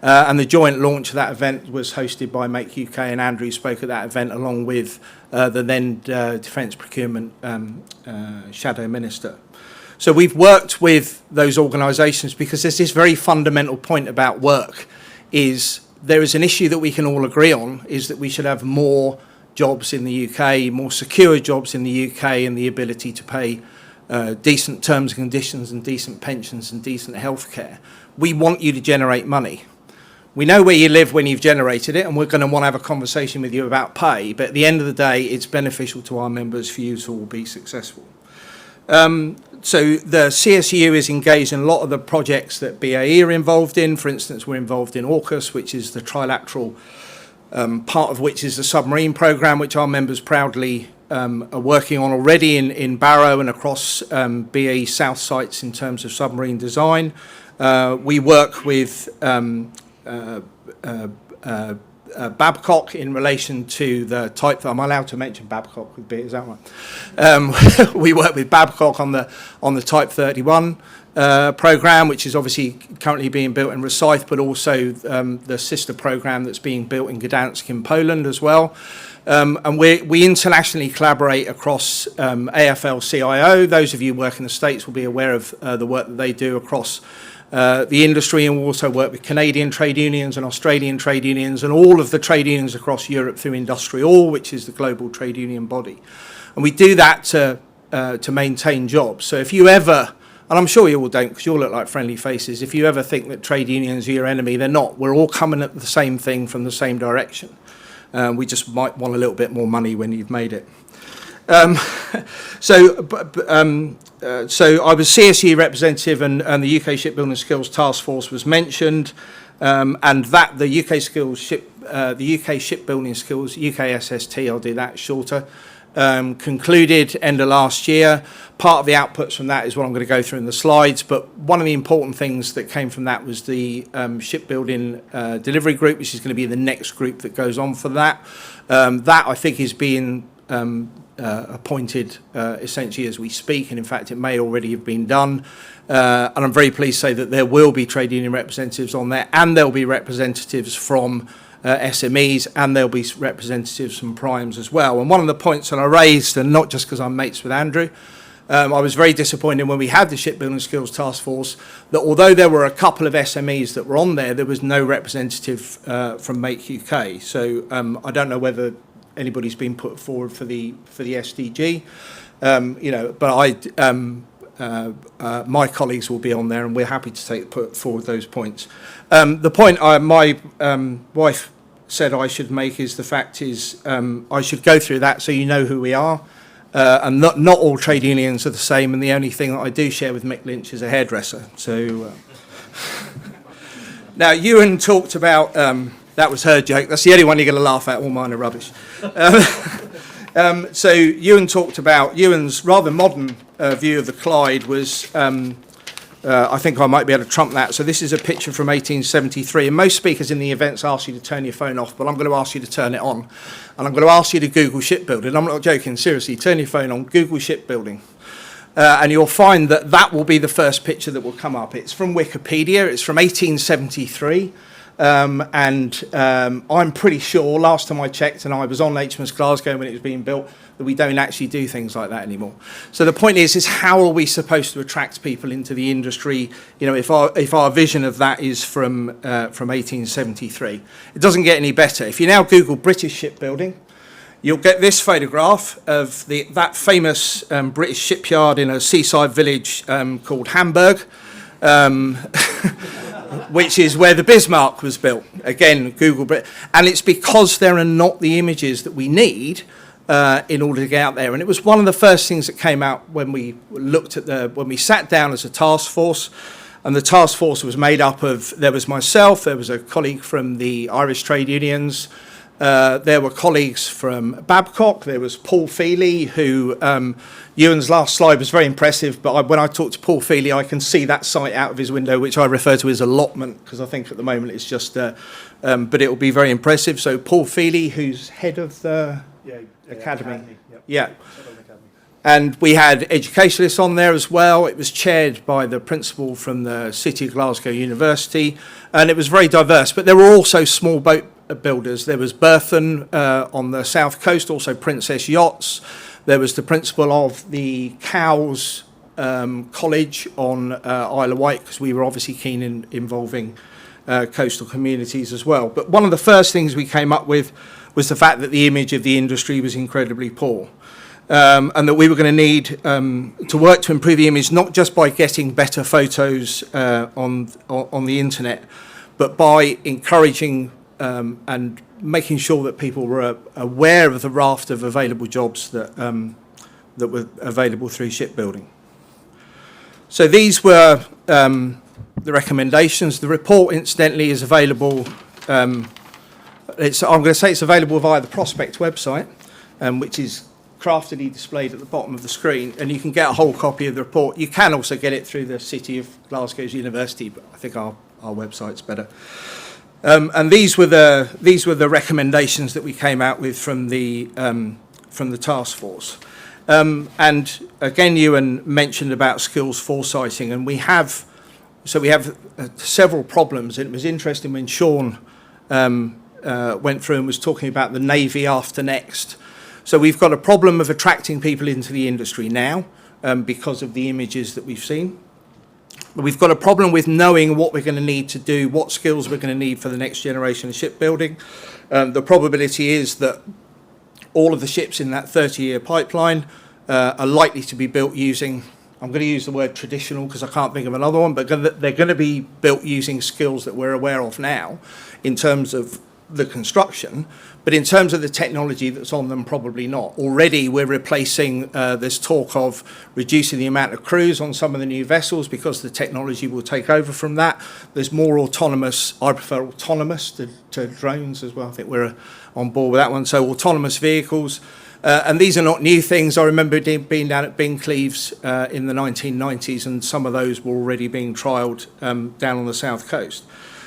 And the joint launch of that event was hosted by Make UK, and Andrew spoke at that event along with the then Defence Procurement Shadow Minister. So we've worked with those organisations because there's this very fundamental point about work, is there is an issue that we can all agree on, is that we should have more jobs in the UK, more secure jobs in the UK, and the ability to pay decent terms and conditions and decent pensions and decent healthcare. We want you to generate money. We know where you live when you've generated it, and we're going to want to have a conversation with you about pay, but at the end of the day, it's beneficial to our members for you to all be successful. So the CSU is engaged in a lot of the projects that BAE are involved in. For instance, we're involved in AUKUS, which is the trilateral part of which is the submarine programme, which our members proudly are working on already in Barrow and across BAE South sites in terms of submarine design. We work with Babcock in relation to the type. Am I allowed to mention Babcock with BAE? Is that right? We work with Babcock on the Type 31 programme, which is obviously currently being built in Rosyth, but also the sister programme that's being built in Gdansk in Poland as well. And we internationally collaborate across AFL-CIO. Those of you who work in the States will be aware of the work that they do across the industry, and we also work with Canadian trade unions and Australian trade unions and all of the trade unions across Europe through Industrial, which is the global trade union body. And we do that to maintain jobs. So if you ever, and I'm sure you all don't because you all look like friendly faces, if you ever think that trade unions are your enemy, they're not. We're all coming at the same thing from the same direction. We just might want a little bit more money when you've made it. So I was CSU representative, and the UK Shipbuilding Skills Task Force was mentioned, and that the UK Shipbuilding Skills, UKSST, I'll do that shorter, concluded end of last year. Part of the outputs from that is what I'm going to go through in the slides, but one of the important things that came from that was the Shipbuilding Delivery Group, which is going to be the next group that goes on for that. That, I think, is being appointed essentially as we speak, and in fact it may already have been done, and I'm very pleased to say that there will be trade union representatives on there, and there'll be representatives from SMEs, and there'll be representatives from primes as well. And one of the points that I raised, and not just because I'm mates with Andrew, I was very disappointed when we had the Shipbuilding Skills Task Force that although there were a couple of SMEs that were on there, there was no representative from Make UK. So I don't know whether anybody's been put forward for the SDG, but my colleagues will be on there, and we're happy to put forward those points. The point my wife said I should make is the fact is I should go through that so you know who we are, and not all trade unions are the same, and the only thing that I do share with Mick Lynch is a hairdresser. So now Ewan talked about. That was her joke. That's the only one you're going to laugh at. All mine are rubbish. So Ewan's rather modern view of the Clyde was, I think I might be able to trump that. So this is a picture from 1873. And most speakers in the events ask you to turn your phone off, but I'm going to ask you to turn it on. And I'm going to ask you to Google shipbuilding. I'm not joking, seriously. Turn your phone on, Google shipbuilding. And you'll find that will be the first picture that will come up. It's from Wikipedia. It's from 1873. I'm pretty sure, last time I checked, and I was on HMS Glasgow when it was being built, that we don't actually do things like that anymore. So the point is how are we supposed to attract people into the industry? You know, if our vision of that is from 1873, it doesn't get any better. If you now Google British shipbuilding, you'll get this photograph of that famous British shipyard in a seaside village called Hamburg. Which is where the Bismarck was built. Again, Google Brit, and it's because there are not the images that we need in order to get out there. And it was one of the first things that came out when we looked at when we sat down as a task force, and the task force was made up of, there was myself, there was a colleague from the Irish trade unions, there were colleagues from Babcock, there was Paul Feely, who Ewan's last slide was very impressive, but when I talk to Paul Feely, I can see that site out of his window, which I refer to as allotment, because I think at the moment it's just, but it will be very impressive. So Paul Feely, who's head of the academy. Yep. Yeah. And we had educationalists on there as well. It was chaired by the principal from the City of Glasgow University, and it was very diverse. But there were also small boat builders. There was Berthon on the south coast, also Princess Yachts. There was the principal of the Cowes College on Isle of Wight, because we were obviously keen in involving coastal communities as well. But one of the first things we came up with was the fact that the image of the industry was incredibly poor. and that we were going to need to work to improve the image, not just by getting better photos on the internet, but by encouraging and making sure that people were aware of the raft of available jobs that were available through shipbuilding. So these were the recommendations. The report, incidentally, is available. I'm going to say it's available via the Prospect website, which is craftily displayed at the bottom of the screen, and you can get a whole copy of the report. You can also get it through the City of Glasgow's University, but I think our website's better. And these were the recommendations that we came out with from the task force. And again, Ewan mentioned about skills foresighting, and we have several problems. It was interesting when Sean went through and was talking about the Navy after next. So we've got a problem of attracting people into the industry now because of the images that we've seen. But we've got a problem with knowing what we're going to need to do, what skills we're going to need for the next generation of shipbuilding. The probability is that all of the ships in that 30-year pipeline are likely to be built using, I'm going to use the word traditional because I can't think of another one, but they're going to be built using skills that we're aware of now in terms of the construction, but in terms of the technology that's on them, probably not. Already we're replacing, there's talk of reducing the amount of crews on some of the new vessels because the technology will take over from that. There's more autonomous, I prefer autonomous to drones as well. I think we're on board with that one. So autonomous vehicles, and these are not new things. I remember being down at Bincleaves in the 1990s, and some of those were already being trialled down on the south coast.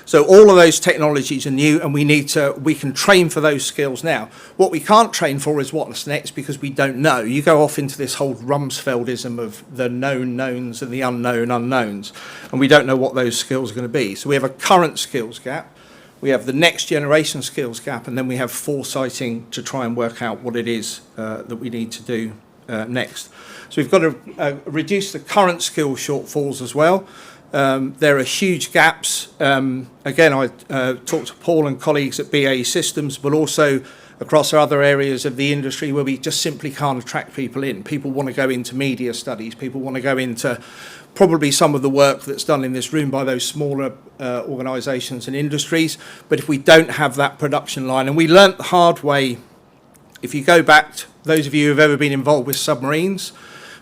So all of those technologies are new, and we can train for those skills now. What we can't train for is what's next, because we don't know. You go off into this whole Rumsfeldism of the known knowns and the unknown unknowns, and we don't know what those skills are going to be. So we have a current skills gap, we have the next generation skills gap, and then we have foresighting to try and work out what it is that we need to do next. So we've got to reduce the current skill shortfalls as well. There are huge gaps. Again, I talked to Paul and colleagues at BAE Systems, but also across other areas of the industry where we just simply can't attract people in. People want to go into media studies. People want to go into probably some of the work that's done in this room by those smaller organisations and industries. But if we don't have that production line, and we learnt the hard way, if you go back, those of you who've ever been involved with submarines,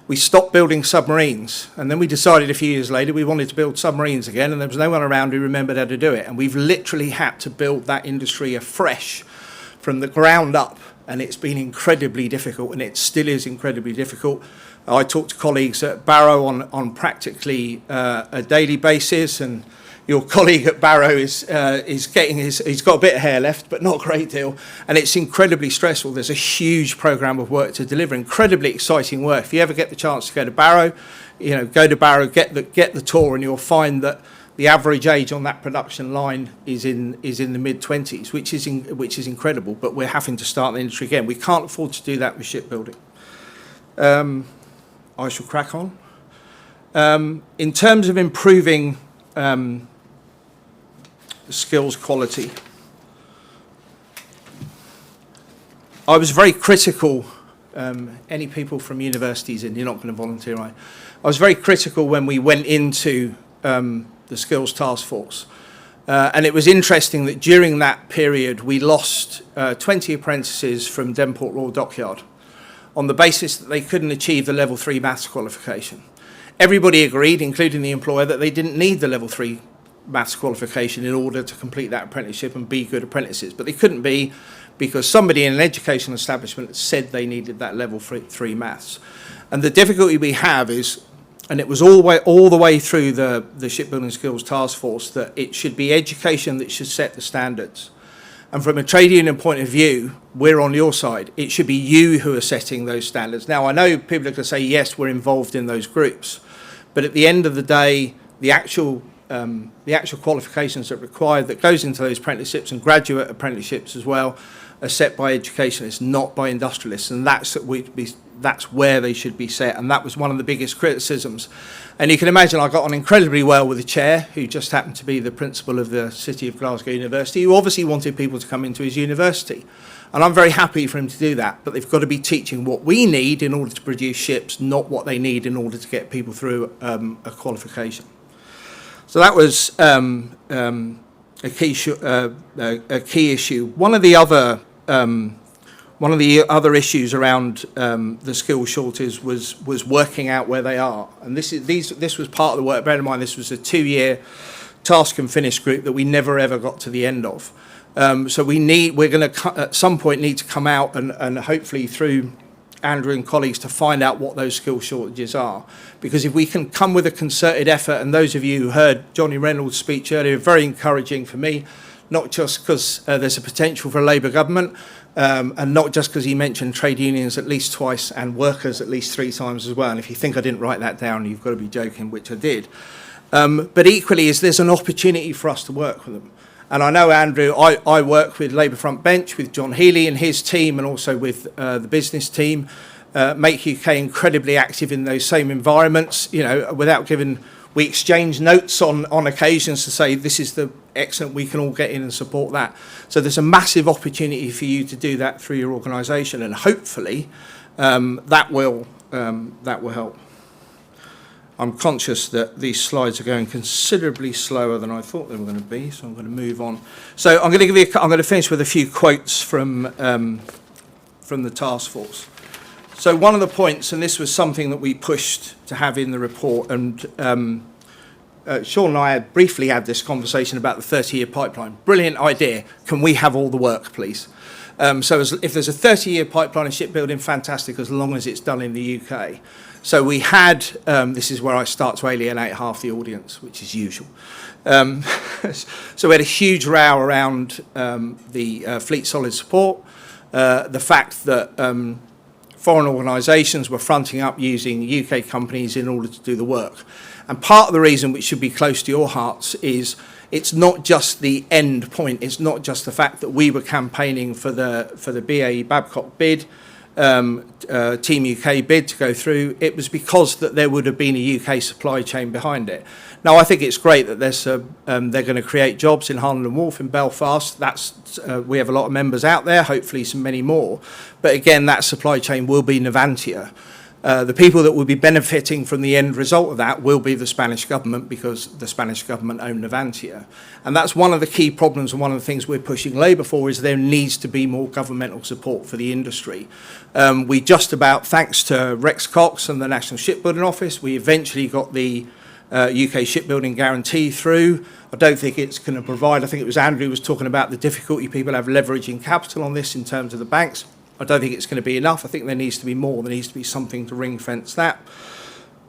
we stopped building submarines, and then we decided a few years later we wanted to build submarines again, and there was no one around who remembered how to do it. And we've literally had to build that industry afresh from the ground up, and it's been incredibly difficult, and it still is incredibly difficult. I talk to colleagues at Barrow on practically a daily basis, and your colleague at Barrow is getting he's got a bit of hair left, but not a great deal, and it's incredibly stressful. There's a huge programme of work to deliver, incredibly exciting work. If you ever get the chance to go to Barrow, go to Barrow, get the tour, and you'll find that the average age on that production line is in the mid-20s, which is incredible. But we're having to start the industry again. We can't afford to do that with shipbuilding. I shall crack on. In terms of improving skills quality, I was very critical. Any people from universities, and you're not going to volunteer, right? I was very critical when we went into the skills task force, and it was interesting that during that period we lost 20 apprentices from Devonport Royal Dockyard on the basis that they couldn't achieve the level 3 maths qualification. Everybody agreed, including the employer, that they didn't need the level 3 maths qualification in order to complete that apprenticeship and be good apprentices. But they couldn't be because somebody in an educational establishment said they needed that level 3 maths. And the difficulty we have is, and it was all the way through the Shipbuilding Skills Task Force, that it should be education that should set the standards. And from a trade union point of view, we're on your side. It should be you who are setting those standards. Now, I know people are going to say, yes, we're involved in those groups. But at the end of the day, the actual qualifications that are required, that goes into those apprenticeships and graduate apprenticeships as well, are set by educationalists, not by industrialists, and that's where they should be set, and that was one of the biggest criticisms. And you can imagine I got on incredibly well with the chair, who just happened to be the principal of the City of Glasgow University, who obviously wanted people to come into his university. And I'm very happy for him to do that, but they've got to be teaching what we need in order to produce ships, not what they need in order to get people through a qualification. So that was a key issue. One of the other issues around the skill shortage was working out where they are, and this was part of the work. Bear in mind, this was a 2-year task and finish group that we never ever got to the end of. So we're going to at some point need to come out and hopefully through Andrew and colleagues to find out what those skill shortages are. Because if we can come with a concerted effort, and those of you who heard Johnny Reynolds' speech earlier, very encouraging for me, not just because there's a potential for a Labour government, and not just because he mentioned trade unions at least twice and workers at least 3 times as well. And if you think I didn't write that down, you've got to be joking, which I did. But equally, there's an opportunity for us to work with them. And I know, Andrew, I work with Labour Front Bench, with John Healy and his team, and also with the business team. Make UK incredibly active in those same environments, without giving... We exchange notes on occasions to say, this is the excellent, we can all get in and support that. So there's a massive opportunity for you to do that through your organisation, and hopefully that will help. I'm conscious that these slides are going considerably slower than I thought they were going to be, so I'm going to move on. So I'm going to finish with a few quotes from the task force. So one of the points, and this was something that we pushed to have in the report, and Sean and I had briefly had this conversation about the 30-year pipeline. Brilliant idea. Can we have all the work, please? If there's a 30-year pipeline in shipbuilding, fantastic, as long as it's done in the UK. So we had, this is where I start to alienate half the audience, which is usual. So we had a huge row around the fleet solid support, the fact that foreign organisations were fronting up using UK companies in order to do the work. And part of the reason, which should be close to your hearts, is it's not just the end point. It's not just the fact that we were campaigning for the BAE Babcock bid, Team UK bid to go through. It was because that there would have been a UK supply chain behind it. Now, I think it's great that they're going to create jobs in Harland and Wolff in Belfast. We have a lot of members out there, hopefully many more. But again, that supply chain will be Navantia. The people that will be benefiting from the end result of that will be the Spanish government, because the Spanish government own Navantia. And that's one of the key problems, and one of the things we're pushing Labour for, is there needs to be more governmental support for the industry. We just about, thanks to Rex Cox and the National Shipbuilding Office, we eventually got the UK shipbuilding guarantee through. I don't think it's going to provide, I think it was Andrew was talking about the difficulty people have leveraging capital on this in terms of the banks. I don't think it's going to be enough. I think there needs to be more. There needs to be something to ring fence that.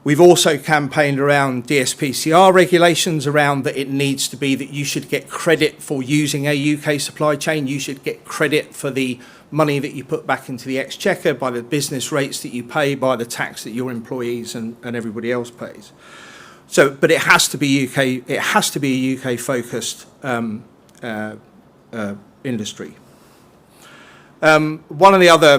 We've also campaigned around DSPCR regulations, around that it needs to be that you should get credit for using a UK supply chain. You should get credit for the money that you put back into the exchequer, by the business rates that you pay, by the tax that your employees and everybody else pays. So, but it has to be UK. It has to be a UK focused industry. One of the other,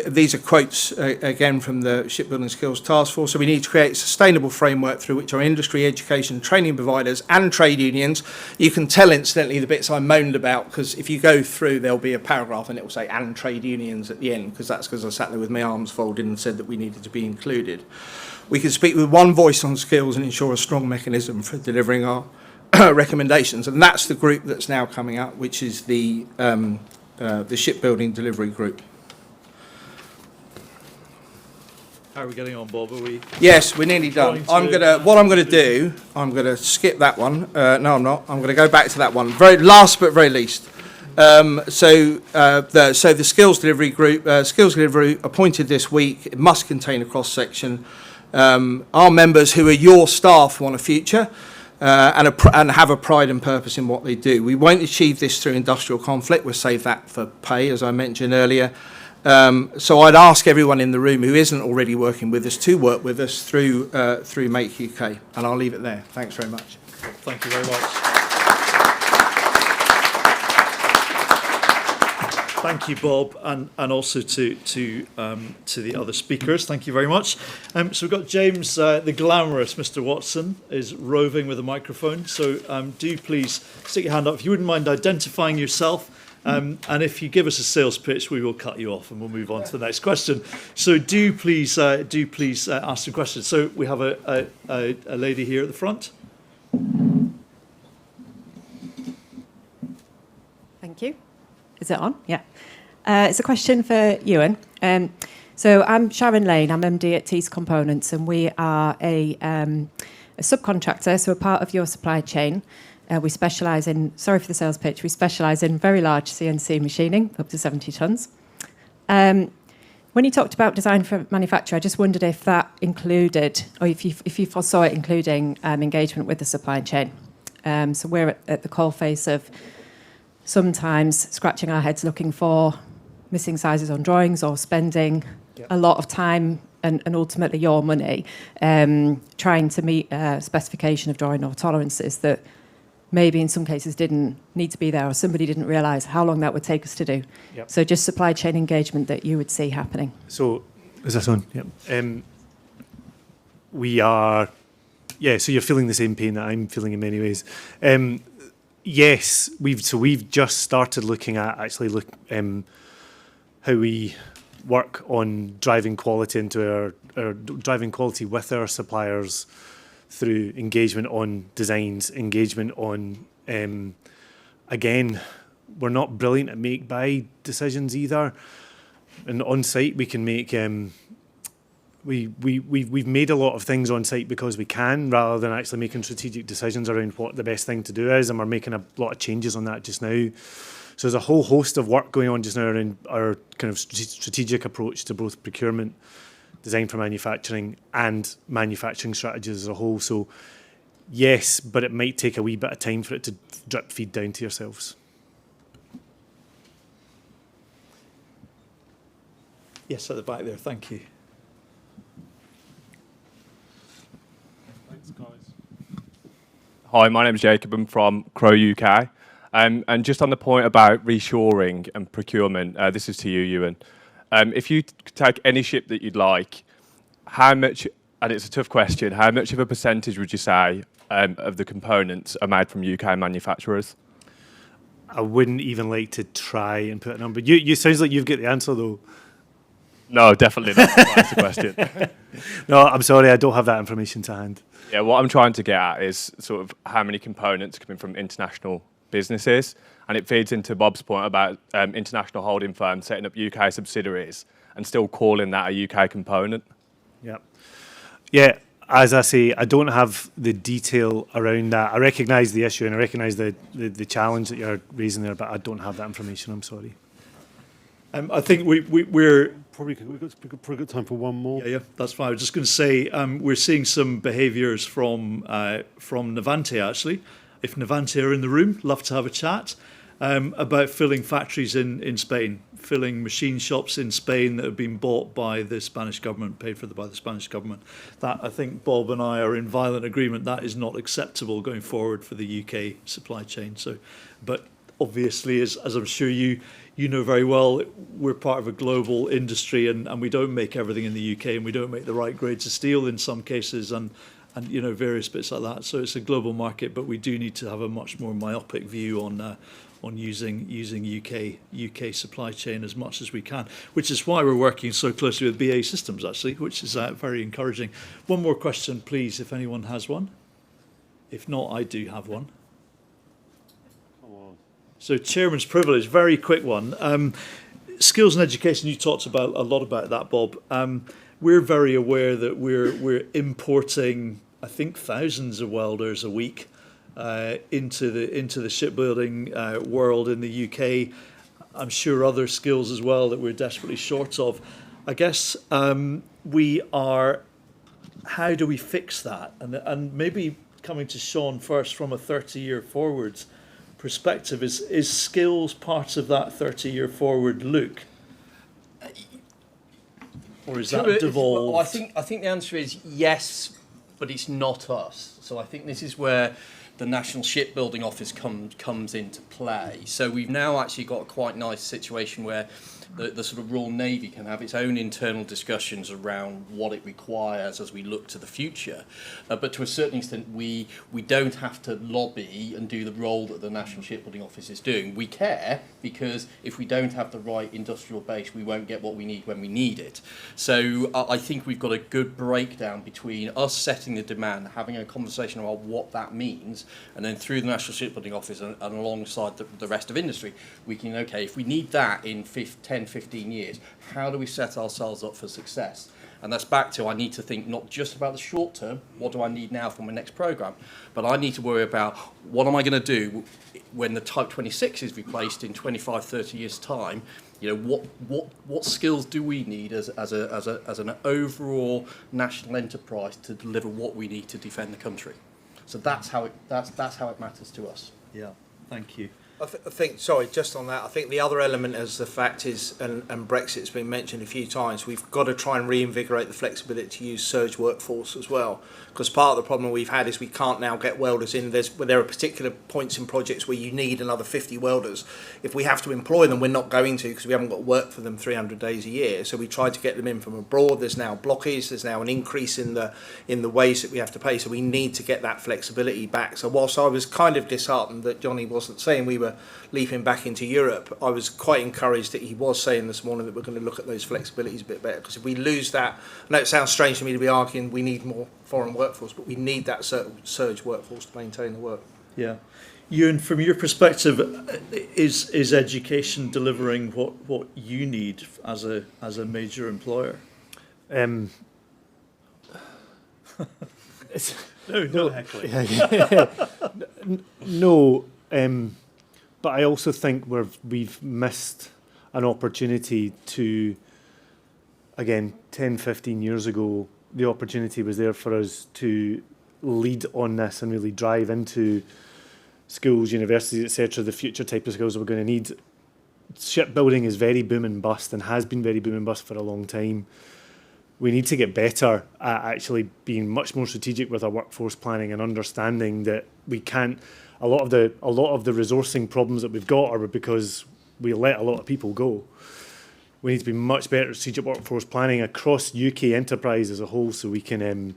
these are quotes again from the Shipbuilding Skills Task Force. So we need to create a sustainable framework through which our industry, education, training providers and trade unions, you can tell incidentally the bits I moaned about, because if you go through there'll be a paragraph and it will say and trade unions at the end, because that's because I sat there with my arms folded and said that we needed to be included. We can speak with one voice on skills and ensure a strong mechanism for delivering our recommendations. And that's the group that's now coming up, which is the shipbuilding delivery group. How are we getting on, Bob? Are we? Yes, we're nearly done. What I'm gonna skip that one. No, I'm not. I'm gonna go back to that one. Very last but very least. So the skills delivery group, appointed this week. It must contain a cross section. Our members, who are your staff, want a future. And have a pride and purpose in what they do. We won't achieve this through industrial conflict. We'll save that for pay, as I mentioned earlier. So I'd ask everyone in the room who isn't already working with us to work with us through Make UK. And I'll leave it there. Thanks very much. Thank you very much. Thank you, Bob, and also to the other speakers. Thank you very much. So we've got James, the glamorous Mr. Watson, is roving with a microphone. So do please stick your hand up if you wouldn't mind identifying yourself. And if you give us a sales pitch, we will cut you off and we'll move on to the next question. So do please ask some questions. So we have a lady here at the front. Thank you. Is it on? Yeah. It's a question for Ewan. So I'm Sharon Lane. I'm MD at Tees Components, and we are a subcontractor, so a part of your supply chain. We specialise in, sorry for the sales pitch, we specialise in very large CNC machining, up to 70 tonnes. When you talked about design for manufacture, I just wondered if that included, or if you foresaw it including engagement with the supply chain. So we're at the coalface of sometimes scratching our heads looking for missing sizes on drawings or spending a lot of time and ultimately your money trying to meet a specification of drawing or tolerances that maybe in some cases didn't need to be there, or somebody didn't realise how long that would take us to do. Yep. So just supply chain engagement that you would see happening. So, is this on? Yep. We are, so you're feeling the same pain that I'm feeling in many ways. Yes, we've just started looking at how we work on driving quality into our driving quality with our suppliers through engagement on designs, engagement on again, we're not brilliant at make buy decisions either. And on site we can make we've made a lot of things on site because we can, rather than actually making strategic decisions around what the best thing to do is, and we're making a lot of changes on that just now. So there's a whole host of work going on just now around our kind of strategic approach to both procurement, design for manufacturing, and manufacturing strategies as a whole. So yes, but it might take a wee bit of time for it to drip feed down to yourselves. Yes, at the back there. Thank you. Thanks, guys. Hi, my name is Jacob. I'm from Crow UK. And just on the point about reshoring and procurement, this is to you, Ewan. If you could take any ship that you'd like, how much, and it's a tough question, how much of a percentage would you say of the components are made from UK manufacturers? I wouldn't even like to try and put a number. You sounds like you've got the answer though. No, definitely not. That's the question. No, I'm sorry, I don't have that information to hand. Yeah, what I'm trying to get at is sort of how many components are coming from international businesses, and it feeds into Bob's point about international holding firms setting up UK subsidiaries and still calling that a UK component. Yeah, as I say, I don't have the detail around that. I recognise the issue and I recognise the challenge that you're raising there, but I don't have that information, I'm sorry. I think we're We've got time for one more. Yeah, that's fine. I was just going to say we're seeing some behaviours from Navante, actually. If Navante are in the room, love to have a chat about filling factories in Spain, filling machine shops in Spain that have been bought by the Spanish government, paid for by the Spanish government. That, I think Bob and I are in violent agreement, that is not acceptable going forward for the UK supply chain. So, but obviously, as I'm sure you know very well, we're part of a global industry, and we don't make everything in the UK, and we don't make the right grades of steel in some cases, and you know, various bits like that. So it's a global market, but we do need to have a much more myopic view on using UK supply chain as much as we can, which is why we're working so closely with BAE Systems, actually, which is very encouraging. One more question, please, if anyone has one. If not, I do have one. So chairman's privilege, very quick one. Skills and education, you talked about a lot about that, Bob. We're very aware that we're importing, I think, thousands of welders a week into the shipbuilding world in the UK. I'm sure other skills as well that we're desperately short of. I guess we are. How do we fix that? And maybe coming to Sean first from a 30-year forwards perspective, is skills part of that 30-year forward look? Or is that devolved? Well, I think the answer is yes, but it's not us. So I think this is where the National Shipbuilding Office comes into play. So we've now actually got a quite nice situation where the sort of Royal Navy can have its own internal discussions around what it requires as we look to the future. But to a certain extent, we don't have to lobby and do the role that the National Shipbuilding Office is doing. We care because if we don't have the right industrial base, we won't get what we need when we need it. So I think we've got a good breakdown between us setting the demand, having a conversation about what that means, and then through the National Shipbuilding Office and alongside the rest of industry, we can, okay, if we need that in 10, 15 years, how do we set ourselves up for success? And that's back to, I need to think not just about the short term, what do I need now for my next programme, but I need to worry about what am I going to do when the Type 26 is replaced in 25, 30 years' time. You know, what skills do we need as an overall national enterprise to deliver what we need to defend the country? So that's how it matters to us. Yeah, thank you. I think, sorry, just on that, I think the other element is the fact is, and Brexit's been mentioned a few times, we've got to try and reinvigorate the flexibility to use surge workforce as well. Because part of the problem we've had is we can't now get welders in. There are particular points in projects where you need another 50 welders. If we have to employ them, we're not going to because we haven't got work for them 300 days a year. So we tried to get them in from abroad. There's now blockage. There's now an increase in the wage that we have to pay. So we need to get that flexibility back. So whilst I was kind of disheartened that Johnny wasn't saying we were leaping back into Europe, I was quite encouraged that he was saying this morning that we're going to look at those flexibilities a bit better, because if we lose that, I know it sounds strange to me to be arguing we need more foreign workforce, but we need that surge workforce to maintain the work. Yeah. Ewan, from your perspective, is education delivering what you need as a major employer? No heckling. No, but I also think we've missed an opportunity to, again, 10, 15 years ago, the opportunity was there for us to lead on this and really drive into schools, universities, etc., the future type of skills that we're going to need. Shipbuilding is very boom and bust and has been very boom and bust for a long time. We need to get better at actually being much more strategic with our workforce planning and understanding that we can't. A lot of the resourcing problems that we've got are because we let a lot of people go. We need to be much better at strategic workforce planning across UK enterprise as a whole, so we can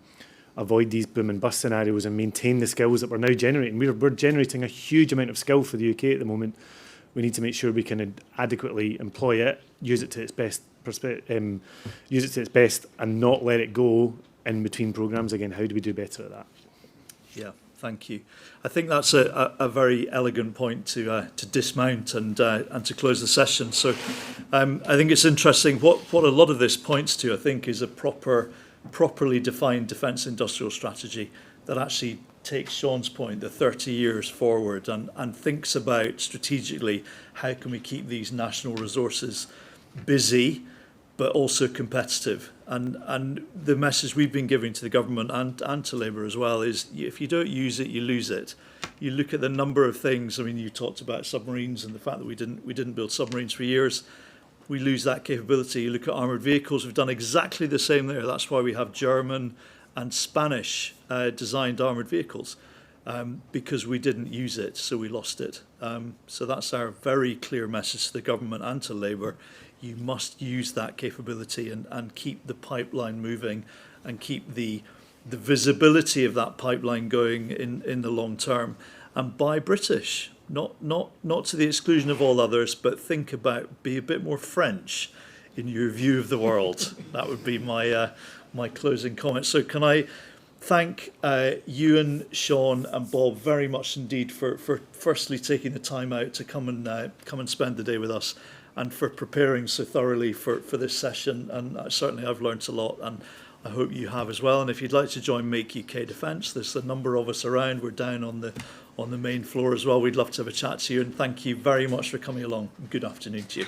avoid these boom and bust scenarios and maintain the skills that we're now generating. We're generating a huge amount of skill for the UK at the moment. We need to make sure we can adequately employ it, use it to its best, and not let it go in between programmes. Again, how do we do better at that? Yeah, thank you. I think that's a very elegant point to dismount and to close the session. So I think it's interesting. What a lot of this points to, I think, is a properly defined defence industrial strategy that actually takes Sean's point, the 30 years forward, and thinks about strategically how can we keep these national resources busy but also competitive. And the message we've been giving to the government and to Labour as well is, if you don't use it, you lose it. You look at the number of things. I mean, you talked about submarines and the fact that we didn't build submarines for years. We lose that capability. You look at armoured vehicles, we've done exactly the same there. That's why we have German and Spanish designed armoured vehicles, because we didn't use it, so we lost it. So that's our very clear message to the government and to Labour. You must use that capability and keep the pipeline moving and keep the visibility of that pipeline going in the long term. And buy British, not to the exclusion of all others, but think about, be a bit more French in your view of the world. That would be my closing comment. So can I thank Ewan, Sean and Bob very much indeed for firstly taking the time out to come and spend the day with us, and for preparing so thoroughly for this session. And certainly I've learnt a lot, and I hope you have as well. And if you'd like to join Make UK Defence, there's a number of us around. We're down on the main floor as well. We'd love to have a chat to you, and thank you very much for coming along. Good afternoon to you.